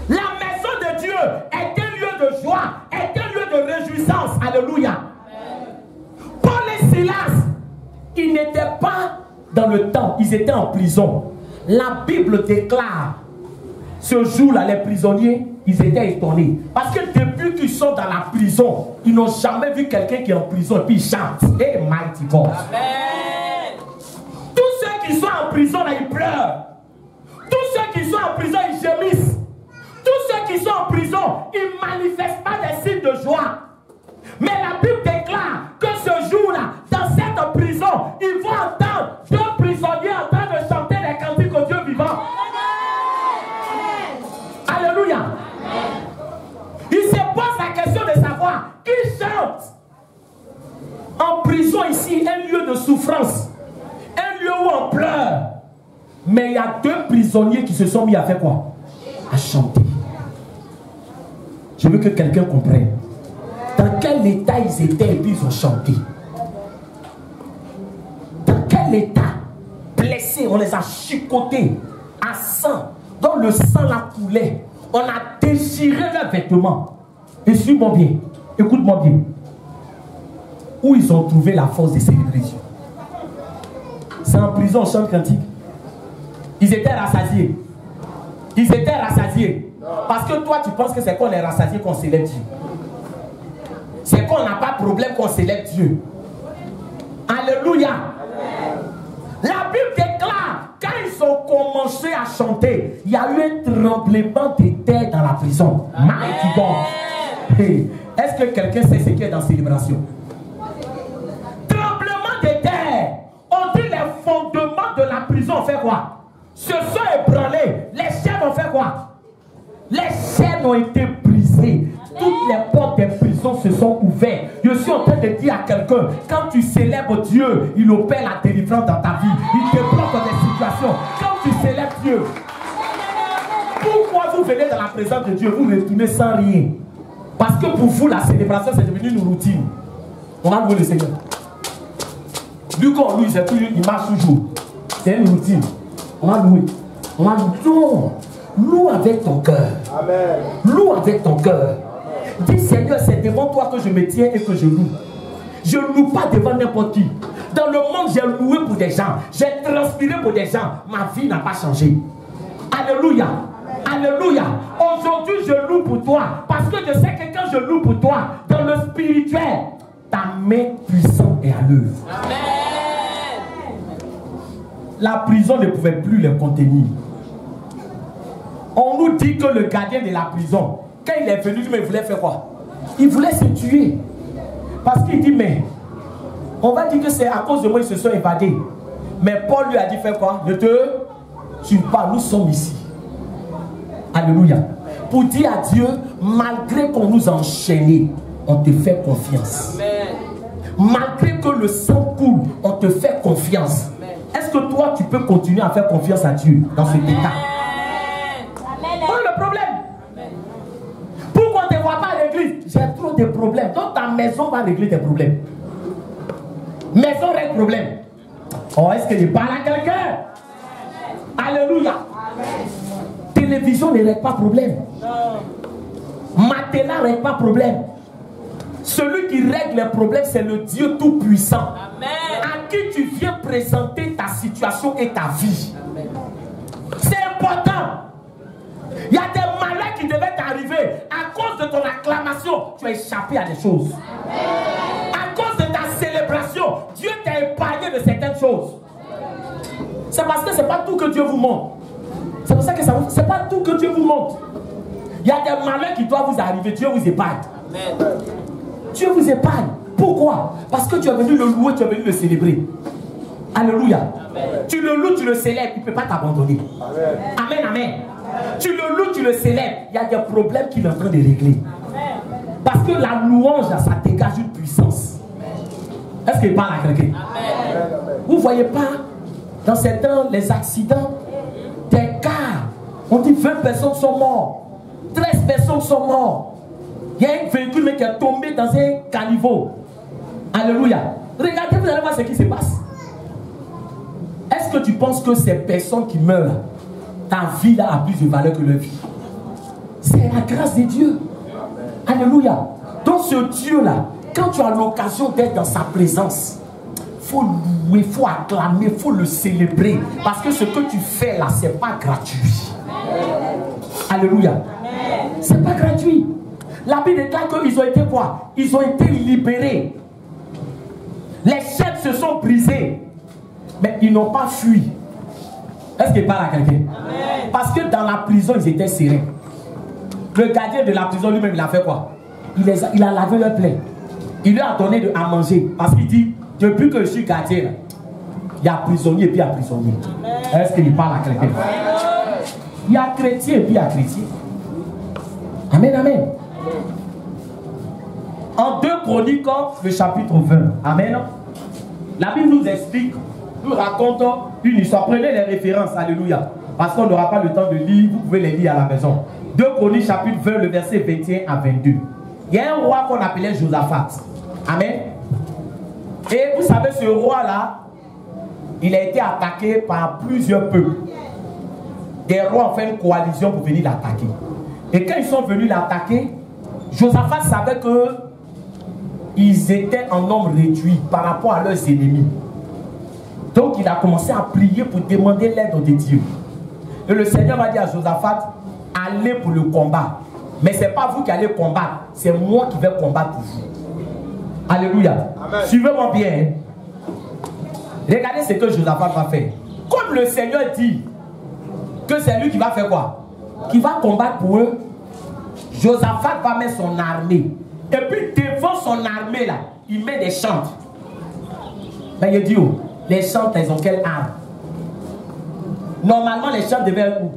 La maison de Dieu est un lieu de joie, est un lieu de réjouissance. Alléluia. Paul et Silas, ils n'étaient pas dans le temple, ils étaient en prison. La Bible déclare, ce jour-là, les prisonniers, ils étaient étonnés. Parce que depuis qu'ils sont dans la prison, ils n'ont jamais vu quelqu'un qui est en prison et puis ils chantent. Et mighty God. Amen. Tous ceux qui sont en prison, là, ils pleurent. Tous ceux qui sont en prison, ils gémissent. Tous ceux qui sont en prison, ils ne manifestent pas des signes de joie. Mais la Bible déclare que ce jour-là, dans cette prison, ils vont entendre deux prisonniers en train de chanter les cantiques au Dieu vivant. Alléluia. Il se pose la question de savoir qui chante. En prison ici, un lieu de souffrance, un lieu où on pleure. Mais il y a deux prisonniers qui se sont mis à faire quoi? À chanter. Je veux que quelqu'un comprenne. Dans quel état ils étaient et puis ils ont chanté. Dans quel état? Blessés, on les a chicotés à sang, dont le sang la coulait. On a déchiré leurs vêtements. Et suis-moi bien, écoute-moi bien. Où ils ont trouvé la force de célébrer Dieu? C'est en prison, on chante cantique. Ils étaient rassasiés. Ils étaient rassasiés. Parce que toi, tu penses que c'est qu'on est rassasié qu'on célèbre Dieu. C'est qu'on n'a pas de problème qu'on célèbre Dieu. Alléluia. La Bible déclare, quand ils ont commencé à chanter, il y a eu un tremblement de terre dans la prison. Mighty God. Hey, est-ce que quelqu'un sait ce qui est dans la célébration? Tremblement de terre. On dit les fondements de la prison ont fait quoi? Se sont ébranlés. Les chaînes ont fait quoi? Les chaînes ont été brisées. Toutes les portes des prisons se sont ouvertes. Je suis en train de dire à quelqu'un, quand tu célèbres Dieu, il opère la délivrance dans ta vie. Il te bloque dans des situations. Quand tu célèbres Dieu, pourquoi vous venez dans la présence de Dieu, vous retournez sans rien? Parce que pour vous, la célébration, c'est devenu une routine. On va louer le Seigneur. Lui, quand lui, il marche toujours. C'est une routine. On va louer. On va louer. Non. Loue avec ton cœur. Amen. Loue avec ton cœur. Dis Seigneur, c'est devant toi que je me tiens et que je loue. Je ne loue pas devant n'importe qui. Dans le monde, j'ai loué pour des gens. J'ai transpiré pour des gens. Ma vie n'a pas changé. Alléluia. Alléluia. Aujourd'hui, je loue pour toi. Parce que je sais que quand je loue pour toi, dans le spirituel, ta main puissante est à l'œuvre. Amen. La prison ne pouvait plus les contenir. On nous dit que le gardien de la prison, quand il est venu, il voulait faire quoi? Il voulait se tuer. Parce qu'il dit, mais on va dire que c'est à cause de moi qu'ils se sont évadés. Mais Paul lui a dit, fais quoi? Ne te tue pas, nous sommes ici. Alléluia. Pour dire à Dieu, malgré qu'on nous a enchaînés, on te fait confiance. Amen. Malgré que le sang coule, on te fait confiance. Est-ce que toi, tu peux continuer à faire confiance à Dieu dans cet état? Quel est le problème? Pourquoi on ne te voit pas à l'église? J'ai trop de problèmes. Donc ta maison va régler tes problèmes. Maison règle problème. Oh, est-ce que je parle à quelqu'un? Alléluia. Télévision ne règle pas problème. Matelas ne règle pas problème. Celui qui règle les problèmes, c'est le Dieu Tout-Puissant. À qui tu viens présenter ta situation et ta vie. C'est important. Il y a des malheurs qui devaient t'arriver. À cause de ton acclamation, tu as échappé à des choses. À cause de ta célébration, Dieu t'a épargné de certaines choses. C'est parce que ce n'est pas tout que Dieu vous montre. C'est pour ça que c'est pas tout que Dieu vous montre. Il y a des malheurs qui doivent vous arriver. Dieu vous épargne. Amen. Dieu vous épargne. Pourquoi? Parce que tu es venu le louer, tu es venu le célébrer. Alléluia. Amen. Tu le loues, tu le célèbres, il ne peut pas t'abandonner. Amen, amen. Tu le loues, tu le célèbres, il y a des problèmes qu'il est en train de régler. Parce que la louange, ça dégage une puissance. Est-ce qu'il parle à quelqu'un? Vous ne voyez pas, dans certains, les accidents, des cas, on dit 20 personnes sont mortes, 13 personnes sont mortes. Il y a un véhicule qui est tombé dans un caniveau. Alléluia. Regardez, vous allez voir ce qui se passe. Est-ce que tu penses que ces personnes qui meurent, ta vie là a plus de valeur que leur vie? C'est la grâce de Dieu. Alléluia. Donc ce Dieu là, quand tu as l'occasion d'être dans sa présence, il faut louer, il faut acclamer, il faut le célébrer. Parce que ce que tu fais là, ce n'est pas gratuit. Alléluia. C'est pas gratuit. La Bible déclare qu'ils ont été quoi? Ils ont été libérés. Les chaînes se sont brisées. Mais ils n'ont pas fui. Est-ce qu'il parle à quelqu'un? Parce que dans la prison, ils étaient serrés. Le gardien de la prison lui-même, il a fait quoi? Il a lavé leur plaie. Il leur a donné à manger. Parce qu'il dit, depuis que je suis gardien, là, il y a prisonnier et puis il y a prisonnier. Est-ce qu'il parle à quelqu'un? Il y a chrétien et puis il y a chrétien. Amen, amen. En 2 Chroniques, le chapitre 20. Amen. La Bible nous explique, nous raconte une histoire. Prenez les références, alléluia. Parce qu'on n'aura pas le temps de lire, vous pouvez les lire à la maison. 2 Chroniques, chapitre 20, le verset 21 à 22. Il y a un roi qu'on appelait Josaphat. Amen. Et vous savez, ce roi-là, il a été attaqué par plusieurs peuples. Des rois ont fait une coalition pour venir l'attaquer. Et quand ils sont venus l'attaquer, Josaphat savait que ils étaient en nombre réduit par rapport à leurs ennemis. Donc il a commencé à prier pour demander l'aide de Dieu. Et le Seigneur m'a dit à Josaphat, allez pour le combat. Mais ce n'est pas vous qui allez combattre, c'est moi qui vais combattre pour vous. Alléluia. Suivez-moi bien. Hein? Regardez ce que Josaphat va faire. Comme le Seigneur dit que c'est lui qui va faire quoi? Qui va combattre pour eux. Josaphat va mettre son armée. Et puis devant son armée là, il met des chantres. Ben il dit, oh, les chantres, elles ont quelle arme? Normalement, les chantres devaient être où?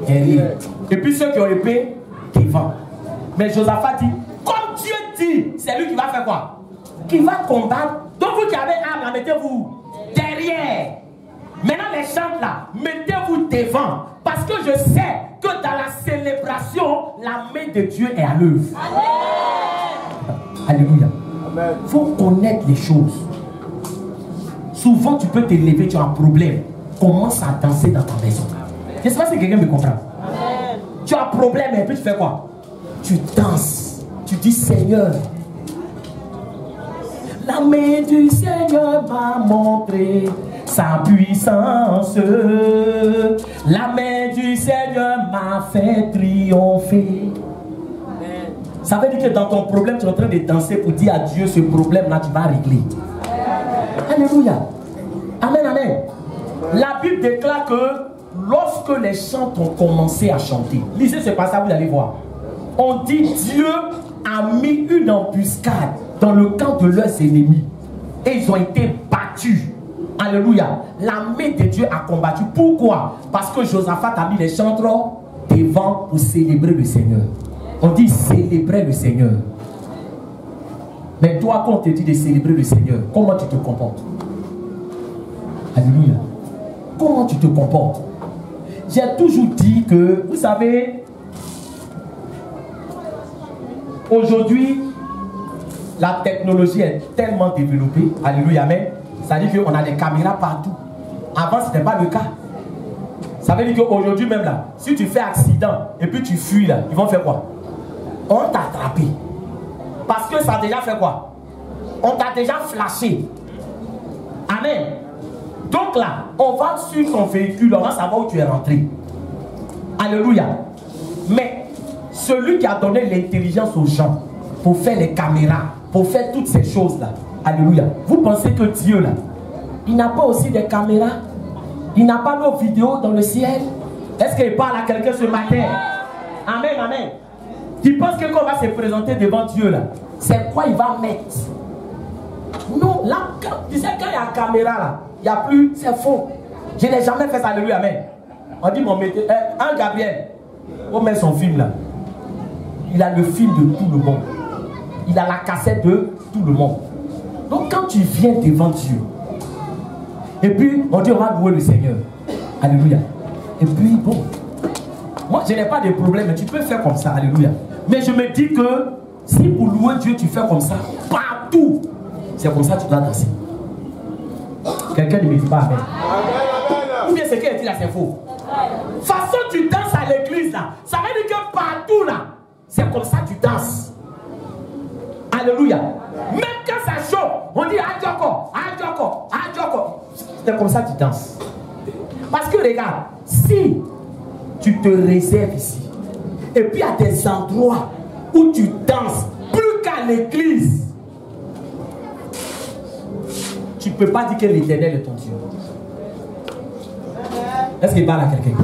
Derrière. Et puis ceux qui ont épée, devant. Mais Josaphat dit, comme Dieu dit, c'est lui qui va faire quoi? Qui va combattre. Donc vous qui avez arme, mettez-vous derrière. Maintenant les chantres là, mettez-vous devant. Parce que je sais que dans la célébration, la main de Dieu est à l'œuvre. Alléluia. Il faut connaître les choses. Souvent tu peux te lever, tu as un problème. Commence à danser dans ta maison. Je ne sais pas si quelqu'un me comprend. Tu as un problème et puis tu fais quoi? Tu danses. Tu dis Seigneur. La main du Seigneur m'a montré sa puissance. La main du Seigneur m'a fait triompher. Ça veut dire que dans ton problème, tu es en train de danser pour dire à Dieu ce problème-là, tu vas régler. Alléluia. Amen, amen. La Bible déclare que lorsque les chants ont commencé à chanter, lisez ce passage, vous allez voir. On dit Dieu a mis une embuscade dans le camp de leurs ennemis. Et ils ont été battus. Alléluia. La main de Dieu a combattu. Pourquoi? Parce que Josaphat a mis les chantres devant pour célébrer le Seigneur. On dit célébrer le Seigneur. Mais toi, quand on te dit de célébrer le Seigneur, comment tu te comportes? Alléluia. Comment tu te comportes? J'ai toujours dit que, vous savez, aujourd'hui, la technologie est tellement développée. Alléluia, amen. Ça veut dire qu'on a des caméras partout. Avant, ce n'était pas le cas. Ça veut dire qu'aujourd'hui même là, si tu fais accident et puis tu fuis là, ils vont faire quoi? On t'a attrapé. Parce que ça a déjà fait quoi? On t'a déjà flashé. Amen. Donc là, on va sur ton véhicule, on va savoir où tu es rentré. Alléluia. Mais celui qui a donné l'intelligence aux gens pour faire les caméras, pour faire toutes ces choses-là, alléluia. Vous pensez que Dieu là, il n'a pas aussi des caméras? Il n'a pas nos vidéos dans le ciel? Est-ce qu'il parle à quelqu'un ce matin? Amen, amen. Tu penses que quand on va se présenter devant Dieu là, c'est quoi il va mettre? Non, là, tu sais quand il y a caméra là, il n'y a plus, c'est faux. Je n'ai jamais fait ça, alléluia, amen. On dit, mon métier, un Gabriel, on met son film là. Il a le film de tout le monde. Il a la cassette de tout le monde. Donc quand tu viens devant Dieu, et puis on dit on va louer le Seigneur. Alléluia. Et puis bon, moi je n'ai pas de problème, mais tu peux faire comme ça, alléluia. Mais je me dis que si pour louer Dieu tu fais comme ça, partout, c'est comme ça que tu dois danser. Quelqu'un ne me dit pas amen. Ou bien ce qu'il dit là c'est faux. Façon tu danses à l'église là, ça veut dire que partout là, c'est comme ça que tu danses. Alléluia. Même quand ça chauffe, on dit Adjoko, Adjoko, Adjoko. C'est comme ça que tu danses. Parce que regarde, si tu te réserves ici, et puis à des endroits où tu danses plus qu'à l'église, tu ne peux pas dire que l'Éternel est ton Dieu. Est-ce qu'il parle à quelqu'un?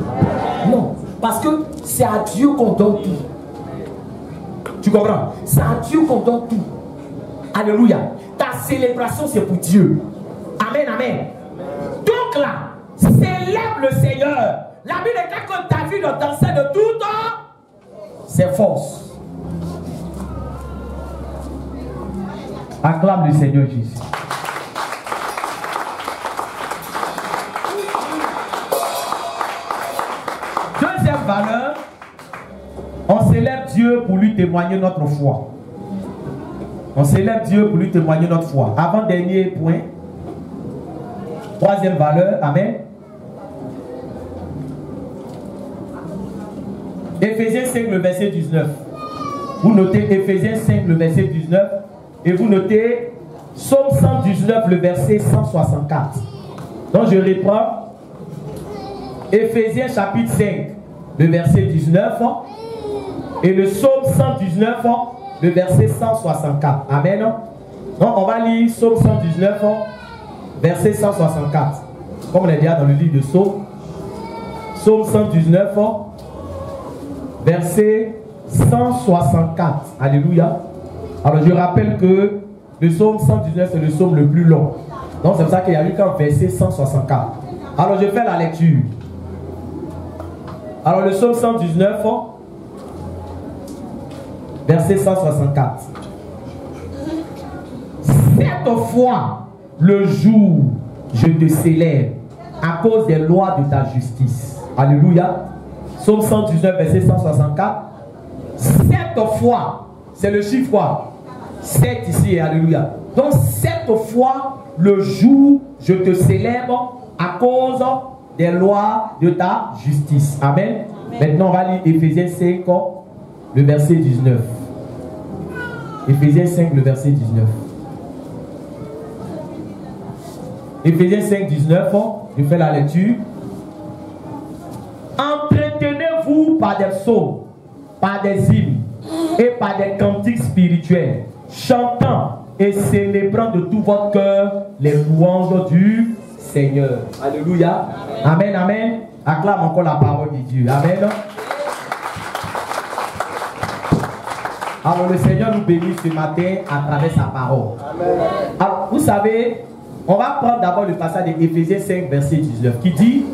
Non. Parce que c'est à Dieu qu'on donne tout. Tu comprends? C'est à Dieu qu'on donne tout. Alléluia. Ta célébration, c'est pour Dieu. Amen, amen. Donc là, célèbre le Seigneur. La Bible est que David dansait de toutes ses forces. Acclame le Seigneur Jésus. Deuxième valeur, on célèbre Dieu pour lui témoigner notre foi. On célèbre Dieu pour lui témoigner notre foi. Avant-dernier point. Troisième valeur. Amen. Éphésiens 5, le verset 19. Vous notez Éphésiens 5, le verset 19. Et vous notez Psaume 119, le verset 164. Donc je reprends. Éphésiens chapitre 5, le verset 19. Et le Psaume 119, le verset 164. Amen. Donc on va lire Psaume 119, verset 164. Comme on l'a dit dans le livre de Psaume. Psaume 119, verset 164. Alléluia. Alors je rappelle que le psaume 119 c'est le psaume le plus long. Donc c'est pour ça qu'il y a eu qu'un verset 164. Alors je fais la lecture. Alors le psaume 119, verset 164. Cette fois, le jour, je te célèbre à cause des lois de ta justice. Alléluia. Psaume 119, verset 164. Cette fois, c'est le chiffre quoi? 7 ici, alléluia. Donc, cette fois, le jour, je te célèbre à cause des lois de ta justice. Amen. Maintenant, on va lire Éphésiens 5, le verset 19. Éphésiens 5, le verset 19. Éphésiens 5, 19, je fais la lecture. Entretenez-vous par des psaumes, par des hymnes et par des cantiques spirituels, chantant et célébrant de tout votre cœur les louanges du Seigneur. Alléluia. Amen, amen. Acclame encore la parole de Dieu. Amen. Alors le Seigneur nous bénit ce matin à travers sa parole. Amen. Alors vous savez, on va prendre d'abord le passage de Éphésiens 5, verset 19 qui dit: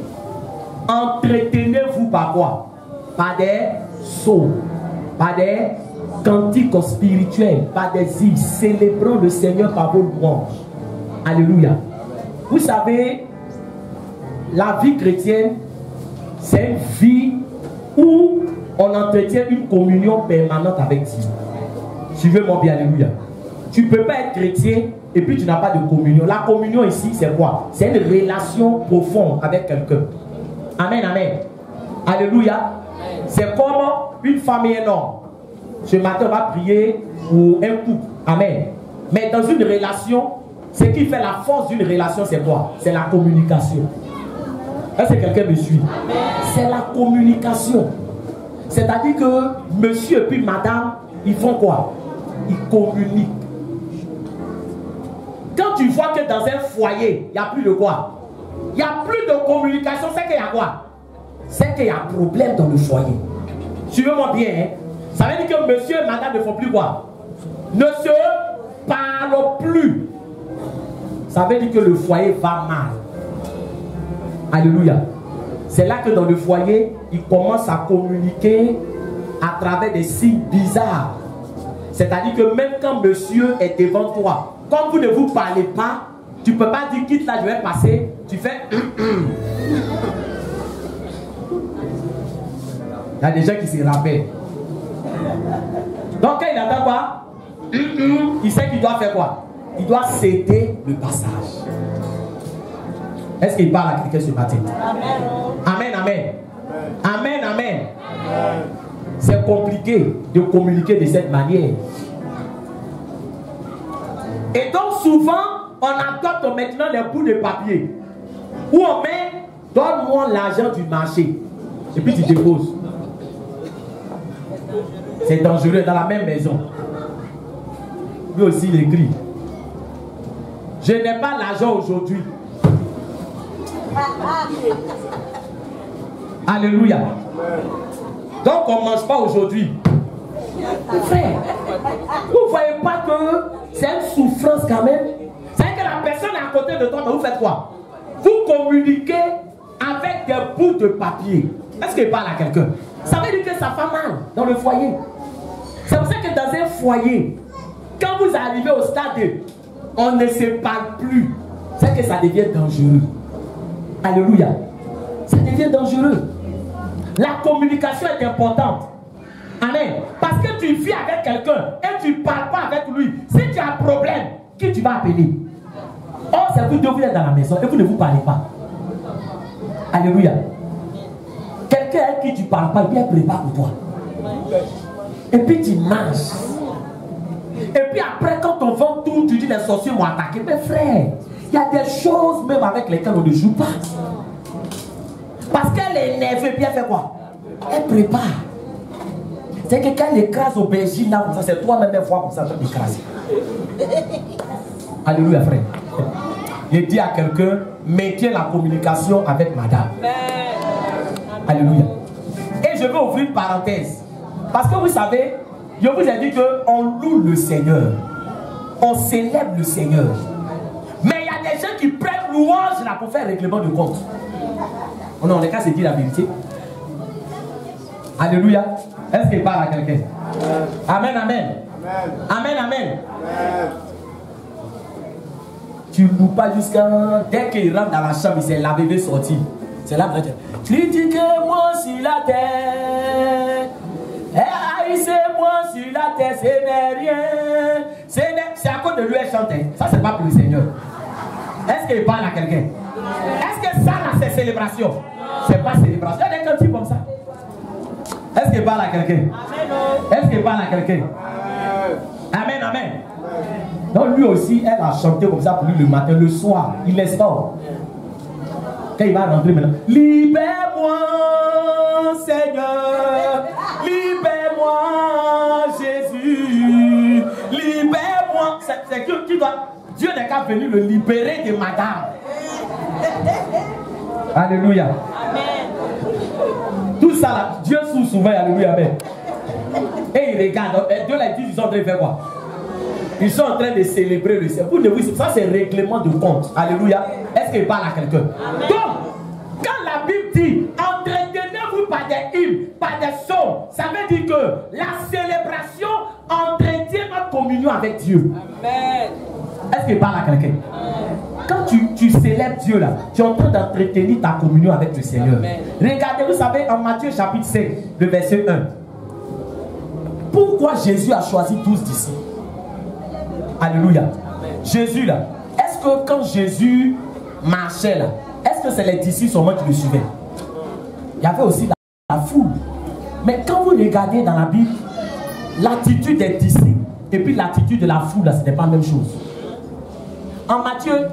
entretenez-vous par quoi? Par des psaumes, par des cantiques spirituels, par des hymnes, célébrant le Seigneur par vos louanges. Alléluia. Vous savez, la vie chrétienne, c'est une vie où on entretient une communion permanente avec Dieu. Suivez-moi bien, alléluia. Tu ne peux pas être chrétien et puis tu n'as pas de communion. La communion ici, c'est quoi? C'est une relation profonde avec quelqu'un. Amen, amen. Alléluia. C'est comme une femme et un homme. Ce matin, on va prier pour un couple. Amen. Mais dans une relation, ce qui fait la force d'une relation, c'est quoi? C'est la communication. Est-ce que quelqu'un me suit? C'est la communication. C'est-à-dire que monsieur et puis madame, ils font quoi? Ils communiquent. Quand tu vois que dans un foyer, il n'y a plus de quoi? Il n'y a plus de communication, c'est qu'il y a quoi? C'est qu'il y a un problème dans le foyer. Suivez-moi bien, hein? Ça veut dire que monsieur et madame ne font plus quoi? Ne se parlent plus. Ça veut dire que le foyer va mal. Alléluia. C'est là que dans le foyer, ils commencent à communiquer à travers des signes bizarres. C'est-à-dire que même quand monsieur est devant toi, comme vous ne vous parlez pas, tu ne peux pas dire quitte là, je vais passer. Tu fais Il y a des gens qui se rappellent. Donc quand il attend quoi? Il sait qu'il doit faire quoi? Il doit céder le passage. Est-ce qu'il parle à quelqu'un ce matin? Amen, amen. Amen, amen. C'est compliqué de communiquer de cette manière. Et donc souvent, on adopte maintenant les bouts de papier. Où on met, donne-moi l'argent du marché. Et puis tu déposes. C'est dangereux dans la même maison. Lui aussi il écrit: je n'ai pas l'argent aujourd'hui. Alléluia. Donc on ne mange pas aujourd'hui. Frère, vous ne voyez pas que c'est une souffrance quand même? C'est que la personne est à côté de toi, mais vous faites quoi? Vous communiquez avec des bouts de papier. Est-ce qu'il parle à quelqu'un? Ça veut dire que ça fait mal dans le foyer. C'est pour ça que dans un foyer, quand vous arrivez au stade, on ne se parle plus. C'est que ça devient dangereux. Alléluia. Ça devient dangereux. La communication est importante. Amen. Parce que tu vis avec quelqu'un et tu ne parles pas avec lui. Si tu as un problème, qui tu vas appeler? Or, c'est vous deux, vous êtes dans la maison et vous ne vous parlez pas. Alléluia. Quelqu'un avec qui tu ne parles pas, bien prépare pour toi. Et puis tu manges. Et puis après, quand on vend tout, tu dis les sorciers m'ont attaqué. Mais frère, il y a des choses même avec lesquelles on ne joue pas. Parce qu'elle est énervée, puis elle fait quoi? Elle prépare. C'est que quand elle écrase aubergine là, comme ça, c'est toi-même une fois comme ça, tu écrases. Alléluia, frère. Je dis à quelqu'un, mettez la communication avec madame. Alléluia. Et je vais ouvrir une parenthèse. Parce que vous savez, je vous ai dit qu'on loue le Seigneur. On célèbre le Seigneur. Mais il y a des gens qui prennent louange là pour faire règlement de compte. Oh non, les cas, c'est dire la vérité. Alléluia. Est-ce qu'il parle à quelqu'un? Amen, amen. Amen, amen. Tu ne loues pas jusqu'à... Dès qu'il rentre dans la chambre, il s'est lavé, il est sorti. C'est là que critiquez-moi sur la terre. Haïssez-moi sur la terre, ce n'est rien. C'est à cause de lui, elle chante. Ça, c'est pas pour le Seigneur. Est-ce qu'il parle à quelqu'un? Est-ce que ça, là, c'est célébration? C'est pas célébration. Il y a des cantiques comme ça. Est-ce qu'il parle à quelqu'un? Est-ce qu'il parle à quelqu'un? Amen, amen. Donc lui aussi, elle a chanté comme ça pour lui le matin, le soir. Il laisse pas. Quand il va rentrer maintenant, libère-moi, Seigneur. Libère-moi, Jésus. Libère-moi. C'est qui doit. Dieu n'est qu'à venir le libérer de madame. Alléluia. Amen. Tout ça là, Dieu souffle souvent, alléluia, amen. Et il regarde, Dieu l'a dit, ils sont en train de faire quoi? Ils sont en train de célébrer le Seigneur. Vous ne voyez pas, ça c'est règlement de compte. Alléluia. Est-ce qu'il parle à quelqu'un? Donc, quand la Bible dit, entretenez-vous par des hymnes, par des psaumes, ça veut dire que la célébration entretient notre communion avec Dieu. Amen. Est-ce qu'il parle à quelqu'un? Quand tu célèbres Dieu là, tu es en train d'entretenir ta communion avec le Seigneur. Amen. Regardez, vous savez, en Matthieu chapitre 5, le verset 1. Pourquoi Jésus a choisi 12 disciples? Alléluia. Amen. Jésus là, est-ce que quand Jésus marchait là, est-ce que c'est les disciples seulement qui le suivaient? Il y avait aussi la foule. Mais quand vous regardez dans la Bible, l'attitude des disciples et puis l'attitude de la foule là, ce n'est pas la même chose. En Matthieu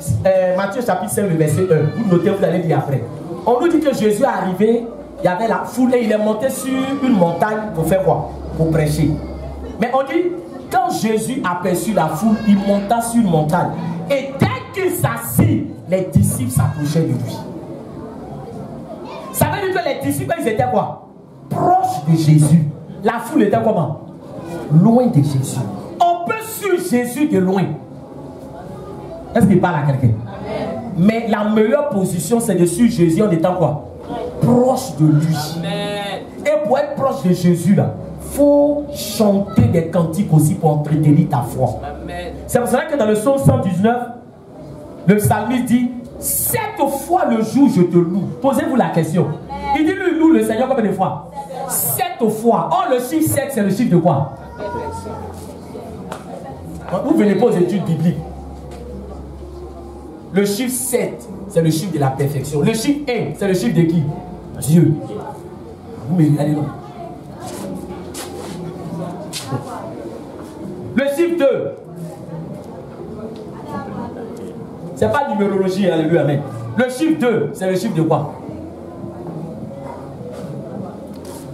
chapitre 5, le verset 1, vous notez, vous allez lire après. On nous dit que Jésus est arrivé, il y avait la foule et il est monté sur une montagne pour faire quoi? Pour prêcher. Mais on dit, quand Jésus aperçut la foule, il monta sur une montagne. Et dès qu'il s'assit, les disciples s'approchaient de lui. Ça veut dire que les disciples, ils étaient quoi? Proches de Jésus. La foule était comment? Loin de Jésus. On peut suivre Jésus de loin. Est-ce qu'il parle à quelqu'un? Mais la meilleure position, c'est de suivre Jésus en étant quoi? Proche de lui. Amen. Et pour être proche de Jésus, là, faut chanter des cantiques aussi pour entretenir ta foi. C'est pour cela que dans le psaume 119, le psalmiste dit, 7 fois le jour je te loue. Posez-vous la question. Il dit, lui loue le Seigneur combien de fois? 7 fois. Or, le chiffre 7, c'est le chiffre de quoi? Vous ne venez pas aux études bibliques. Le chiffre 7, c'est le chiffre de la perfection. Le chiffre 1, c'est le chiffre de qui? Dieu. Vous me regardez là. Le chiffre 2, c'est pas numérologie, alléluia, amen. Le chiffre 2, c'est le chiffre de quoi?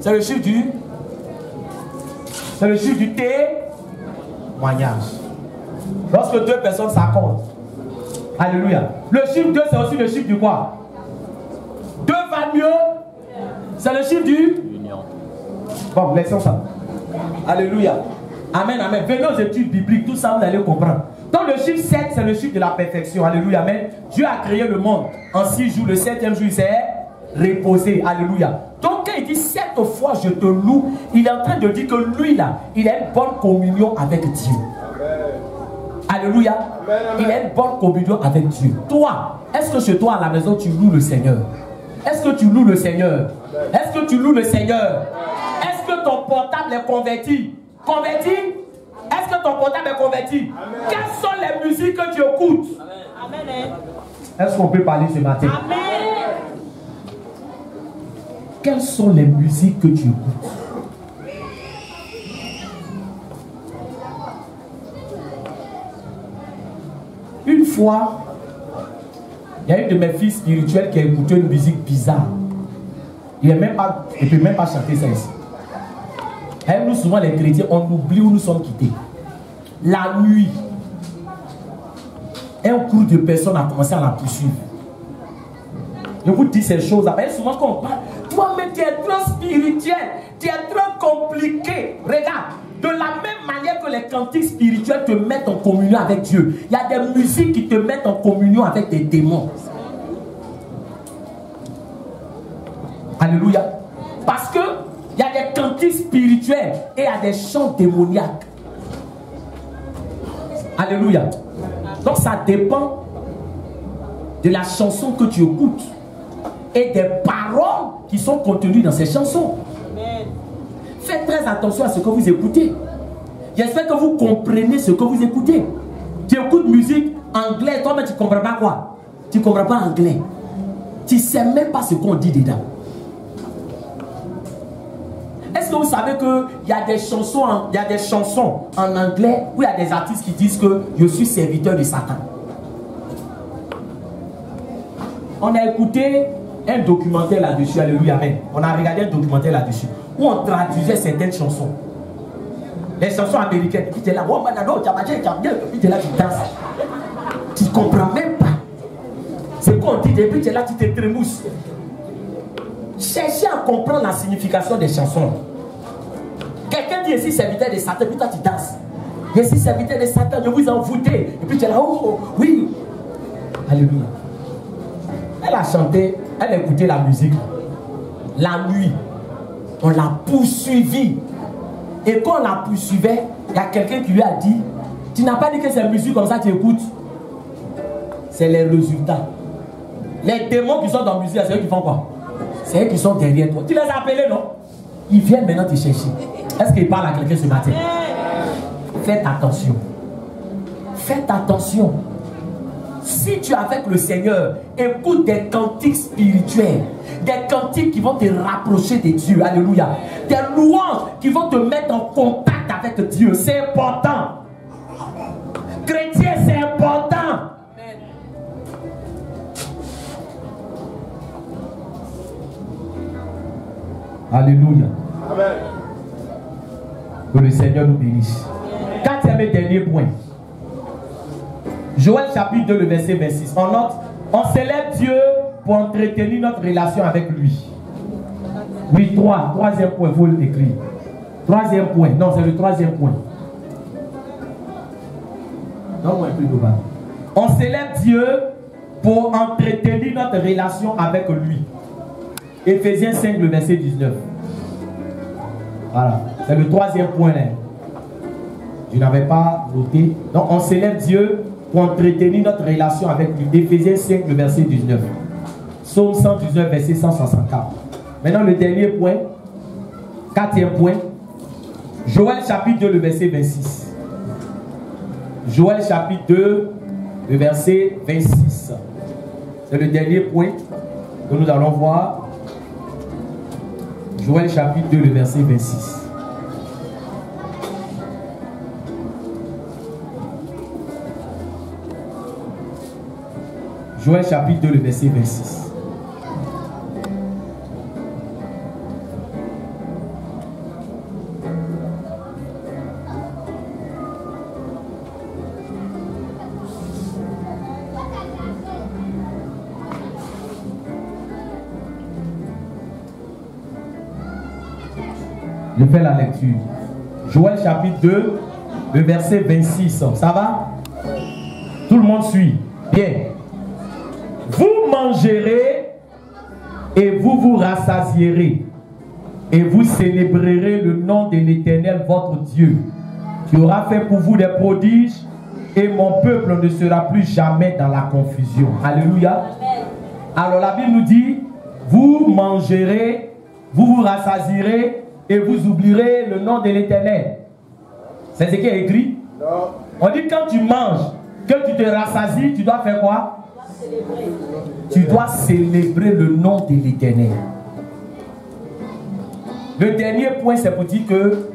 C'est le chiffre du... C'est le chiffre du témoignage. Lorsque deux personnes s'accordent. Alléluia. Le chiffre 2, c'est aussi le chiffre du quoi? 2 va mieux. C'est le chiffre du... Union. Bon, laissons ça. Alléluia. Amen, amen. Venez aux études bibliques, tout ça vous allez comprendre. Donc le chiffre 7, c'est le chiffre de la perfection. Alléluia, amen. Dieu a créé le monde en 6 jours. Le 7e jour, il s'est reposé. Alléluia. Donc quand il dit 7 fois je te loue, il est en train de dire que lui là, il a une bonne communion avec Dieu. Alléluia. Amen, amen. Il a une bonne communion avec Dieu. Toi, est-ce que chez toi à la maison tu loues le Seigneur? Est-ce que tu loues le Seigneur? Est-ce que tu loues le Seigneur? Est-ce Est-ce que ton portable est converti? Converti? Est-ce que ton portable est converti? Amen. Quelles sont les musiques que tu écoutes? Amen. Est-ce qu'on peut parler ce matin? Amen. Quelles sont les musiques que tu écoutes? Une fois, il y a une de mes filles spirituelles qui a écouté une musique bizarre. Il ne peut même pas chanter ça ici. Et nous, souvent, les chrétiens, on oublie où nous sommes quittés. La nuit, un groupe de personnes a commencé à la poursuivre. Je vous dis ces choses-là. Souvent, quand on parle, toi-même, tu es trop spirituel, tu es trop compliqué. Regarde, de la même manière que les cantiques spirituels te mettent en communion avec Dieu, il y a des musiques qui te mettent en communion avec des démons. Alléluia. Parce que il y a des cantiques spirituels et il y a des chants démoniaques. Alléluia. Donc ça dépend de la chanson que tu écoutes et des paroles qui sont contenues dans ces chansons. Amen. Faites très attention à ce que vous écoutez. J'espère que vous comprenez ce que vous écoutez. Tu écoutes musique anglaise, toi mais tu ne comprends pas quoi? Tu ne comprends pas anglais. Tu ne sais même pas ce qu'on dit dedans. Est-ce que vous savez qu'il y a des chansons en anglais où il y a des artistes qui disent que je suis serviteur de Satan? On a écouté un documentaire là-dessus, alléluia, amen. On a regardé un documentaire là-dessus où on traduisait certaines chansons. Les chansons américaines. Puis tu es là, oh, puis tu es là, tu danses. Tu ne comprends même pas ce qu'on dit, et puis tu es là, tu te trémousses. Cherchez à comprendre la signification des chansons. Quelqu'un dit ici serviteur de Satan, puis toi tu danses. Ici serviteur de Satan, je vous envoûtez. Et puis tu es là, oh oui. Alléluia. Elle a chanté, elle a écouté la musique. La nuit, on l'a poursuivie. Et quand on la poursuivait, il y a quelqu'un qui lui a dit, tu n'as pas dit que c'est musique comme ça que tu écoutes. C'est les résultats. Les démons qui sont dans la musique, c'est eux qui font quoi? C'est eux qui sont derrière toi. Tu les as appelés, non? Ils viennent maintenant te chercher. Est-ce qu'ils parlent à quelqu'un ce matin? Faites attention. Faites attention. Si tu es avec le Seigneur, écoute des cantiques spirituels, des cantiques qui vont te rapprocher de Dieu. Alléluia. Des louanges qui vont te mettre en contact avec Dieu. C'est important. Chrétien, c'est important. Alléluia. Amen. Que le Seigneur nous bénisse. Quatrième et dernier point. Joël chapitre 2, le verset 26. On note, on célèbre Dieu pour entretenir notre relation avec lui. Oui, troisième point, il faut l'écrire. Troisième point, non, c'est le troisième point. Non, plus global. On célèbre Dieu pour entretenir notre relation avec lui. Éphésiens 5, le verset 19. Voilà, c'est le troisième point là. Je n'avais pas noté. Donc, on célèbre Dieu pour entretenir notre relation avec lui. Éphésiens 5, le verset 19. Psaume 119, verset 164. Maintenant, le dernier point, quatrième point. Joël chapitre 2, le verset 26. Joël chapitre 2, le verset 26. C'est le dernier point que nous allons voir. Joël chapitre 2, le verset 26. Joël chapitre 2, le verset 26. Je fais la lecture. Joël chapitre 2, le verset 26. Ça va? Tout le monde suit. Bien. Vous mangerez et vous vous rassasierez et vous célébrerez le nom de l'Éternel votre Dieu qui aura fait pour vous des prodiges et mon peuple ne sera plus jamais dans la confusion. Alléluia. Alors la Bible nous dit, vous mangerez, vous vous rassasierez et vous oublierez le nom de l'Éternel. C'est ce qui est écrit. Non. On dit quand tu manges, que tu te rassasies, tu dois faire quoi? Tu dois célébrer le nom de l'Éternel. Le dernier point, c'est pour dire que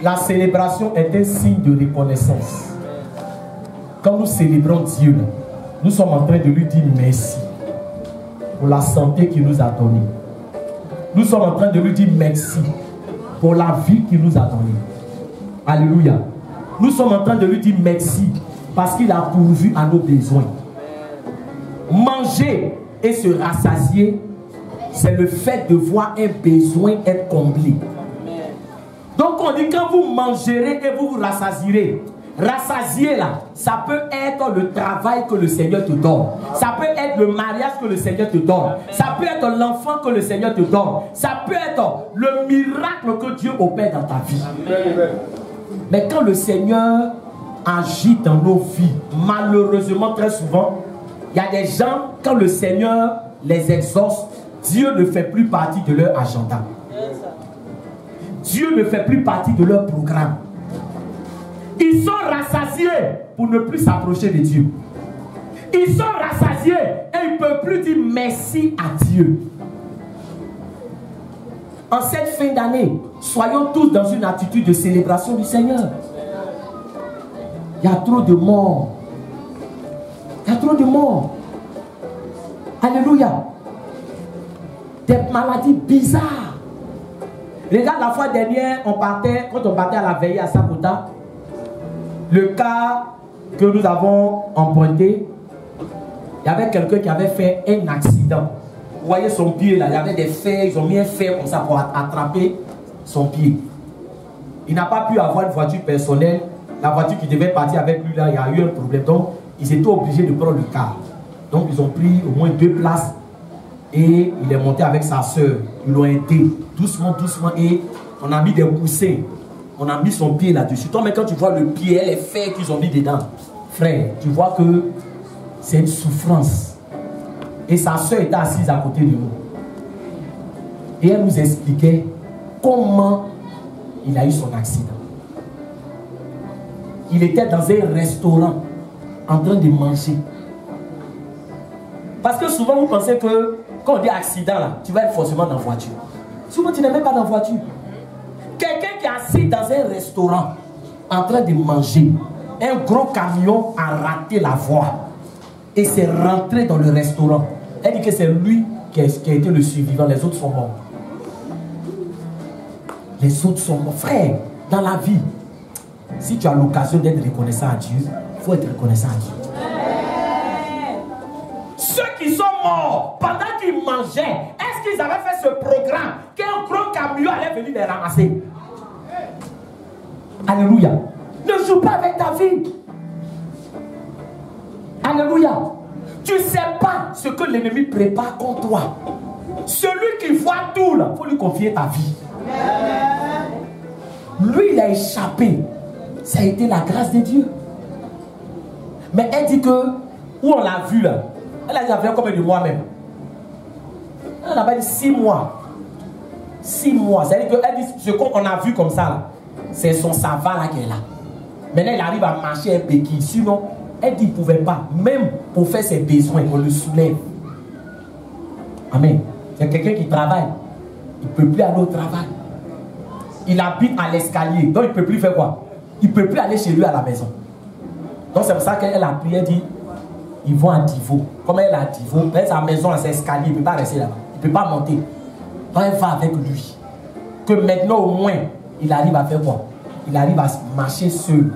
la célébration est un signe de reconnaissance. Quand nous célébrons Dieu, nous sommes en train de lui dire merci pour la santé qu'il nous a donnée. Nous sommes en train de lui dire merci pour la vie qu'il nous a donnée. Alléluia. Nous sommes en train de lui dire merci parce qu'il a pourvu à nos besoins. Manger et se rassasier, c'est le fait de voir un besoin être comblé. Donc on dit quand vous mangerez et vous vous rassasierez, rassasier là, ça peut être le travail que le Seigneur te donne. Ça peut être le mariage que le Seigneur te donne. Ça peut être l'enfant que le Seigneur te donne. Ça peut être le miracle que Dieu opère dans ta vie. Mais quand le Seigneur agit dans nos vies, malheureusement très souvent, il y a des gens, quand le Seigneur les exauce, Dieu ne fait plus partie de leur agenda. Dieu ne fait plus partie de leur programme. Ils sont rassasiés pour ne plus s'approcher de Dieu. Ils sont rassasiés et ils ne peuvent plus dire merci à Dieu. En cette fin d'année, soyons tous dans une attitude de célébration du Seigneur. Il y a trop de morts. Il y a trop de morts. Alléluia. Des maladies bizarres. Regarde, la fois dernière, quand on partait à la veillée à Sakota, le cas que nous avons emprunté, il y avait quelqu'un qui avait fait un accident. Vous voyez son pied là, il y avait des fers, ils ont mis un fer comme ça pour attraper son pied. Il n'a pas pu avoir une voiture personnelle. La voiture qui devait partir avec lui là, il y a eu un problème. Donc, ils étaient obligés de prendre le car. Donc, ils ont pris au moins 2 places et il est monté avec sa soeur. Ils l'ont aidé doucement, doucement et on a mis des coussins. On a mis son pied là-dessus. Toi, mais quand tu vois le pied, les fers qu'ils ont mis dedans, frère, tu vois que c'est une souffrance. Et sa soeur était assise à côté de nous. Et elle nous expliquait comment il a eu son accident. Il était dans un restaurant en train de manger. Parce que souvent vous pensez que quand on dit accident là, tu vas être forcément dans la voiture. Souvent tu n'es même pas dans la voiture. Quelqu'un qui est assis dans un restaurant en train de manger, un gros camion a raté la voie et s'est rentré dans le restaurant. Elle dit que c'est lui qui a été le survivant, les autres sont morts. Les autres sont morts. Frère, dans la vie, si tu as l'occasion d'être reconnaissant à Dieu, il faut être reconnaissant à Dieu. Ceux qui sont morts pendant qu'ils mangeaient, est-ce qu'ils avaient fait ce programme qu'un gros camion allait venir les ramasser? Alléluia. Ne joue pas avec ta vie. Alléluia. Tu ne sais pas ce que l'ennemi prépare contre toi. Celui qui voit tout, il faut lui confier ta vie. Lui, il a échappé. Ça a été la grâce de Dieu. Mais elle dit que, où on l'a vu là, elle a dit, avec combien de mois même? Elle a pas dit 6 mois. 6 mois. C'est-à-dire qu'elle dit, ce qu'on a vu comme ça là, c'est son savant là qu'elle a. Maintenant, il arrive à marcher un béquille. Sinon, elle dit, il ne pouvait pas. Même pour faire ses besoins, on le soulève. Amen. C'est quelqu'un qui travaille. Il ne peut plus aller au travail. Il habite à l'escalier. Donc, il ne peut plus faire quoi? Il ne peut plus aller chez lui à la maison. Donc, c'est pour ça qu'elle a prié, elle dit, ils vont à Divo. Comme elle a Divo, sa maison, c'est escalier, il ne peut pas rester là-bas. Il ne peut pas monter. Donc, elle va avec lui. Que maintenant, au moins, il arrive à faire quoi? Il arrive à marcher seul.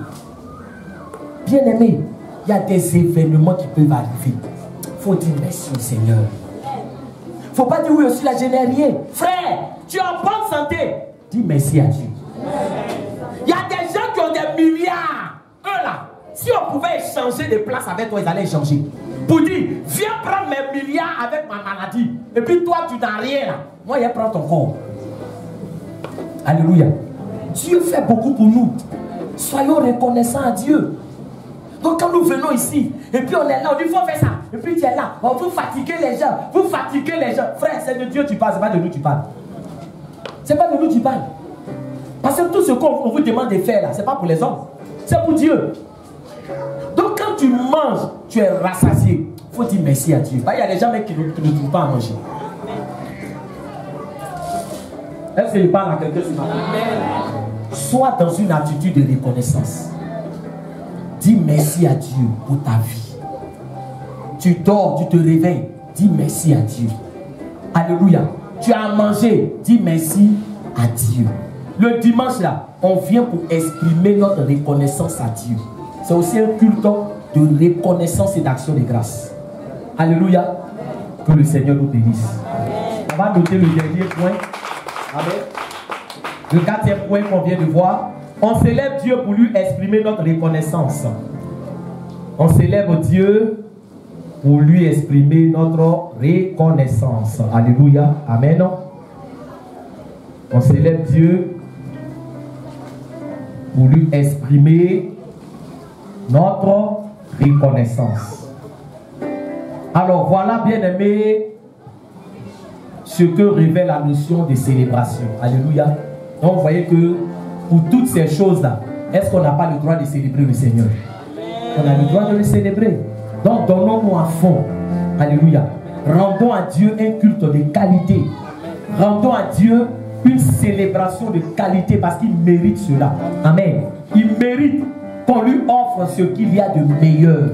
Bien aimé, il y a des événements qui peuvent arriver. Il faut dire merci au Seigneur. Il ne faut pas dire oui aussi là, je n'ai rien. Frère, tu es en bonne santé. Dis merci à Dieu. Il y a des gens qui ont des milliards. Eux là, si on pouvait échanger de place avec toi, ils allaient échanger. Pour dire, viens prendre mes milliards avec ma maladie. Et puis toi, tu n'as rien là. Moi, je prends ton corps. Alléluia. Dieu fait beaucoup pour nous. Soyons reconnaissants à Dieu. Donc quand nous venons ici, et puis on est là, on dit il faut faire ça. Et puis tu es là, vous fatiguez les gens, vous fatiguez les gens. Frère, c'est de Dieu tu parles, c'est pas de nous tu parles. Ce n'est pas de nous qui parle. Parce que tout ce qu'on vous demande de faire là, ce n'est pas pour les hommes. C'est pour Dieu. Donc quand tu manges, tu es rassasié. Il faut dire merci à Dieu. Il y a des gens qui ne trouvent pas à manger. Est-ce que je parle à quelqu'un ce matin? Sois dans une attitude de reconnaissance. Dis merci à Dieu pour ta vie. Tu dors, tu te réveilles. Dis merci à Dieu. Alléluia. Tu as mangé. Dis merci à Dieu. Le dimanche là, on vient pour exprimer notre reconnaissance à Dieu. C'est aussi un culte de reconnaissance et d'action de grâce. Alléluia. Que le Seigneur nous bénisse. On va noter le dernier point. Amen. Le 4e point qu'on vient de voir. On célèbre Dieu pour lui exprimer notre reconnaissance. On célèbre Dieu pour lui exprimer notre reconnaissance. Alléluia. Amen. On célèbre Dieu pour lui exprimer notre reconnaissance. Alors voilà, bien aimé, ce que révèle la notion de célébration. Alléluia. Donc vous voyez que pour toutes ces choses-là, est-ce qu'on n'a pas le droit de célébrer le Seigneur? On a le droit de le célébrer. Donc donnons-nous à fond. Alléluia. Rendons à Dieu un culte de qualité. Rendons à Dieu une célébration de qualité parce qu'il mérite cela. Amen. Il mérite qu'on lui offre ce qu'il y a de meilleur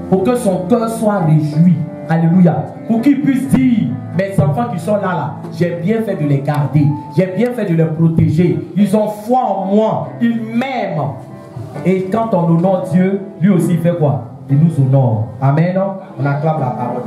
pour que son cœur soit réjoui. Alléluia. Pour qu'il puisse dire, mes enfants qui sont là, j'ai bien fait de les garder, j'ai bien fait de les protéger, ils ont foi en moi, ils m'aiment. Et quand on honore Dieu, lui aussi il fait quoi? Il nous honore. Amen. On acclame la parole.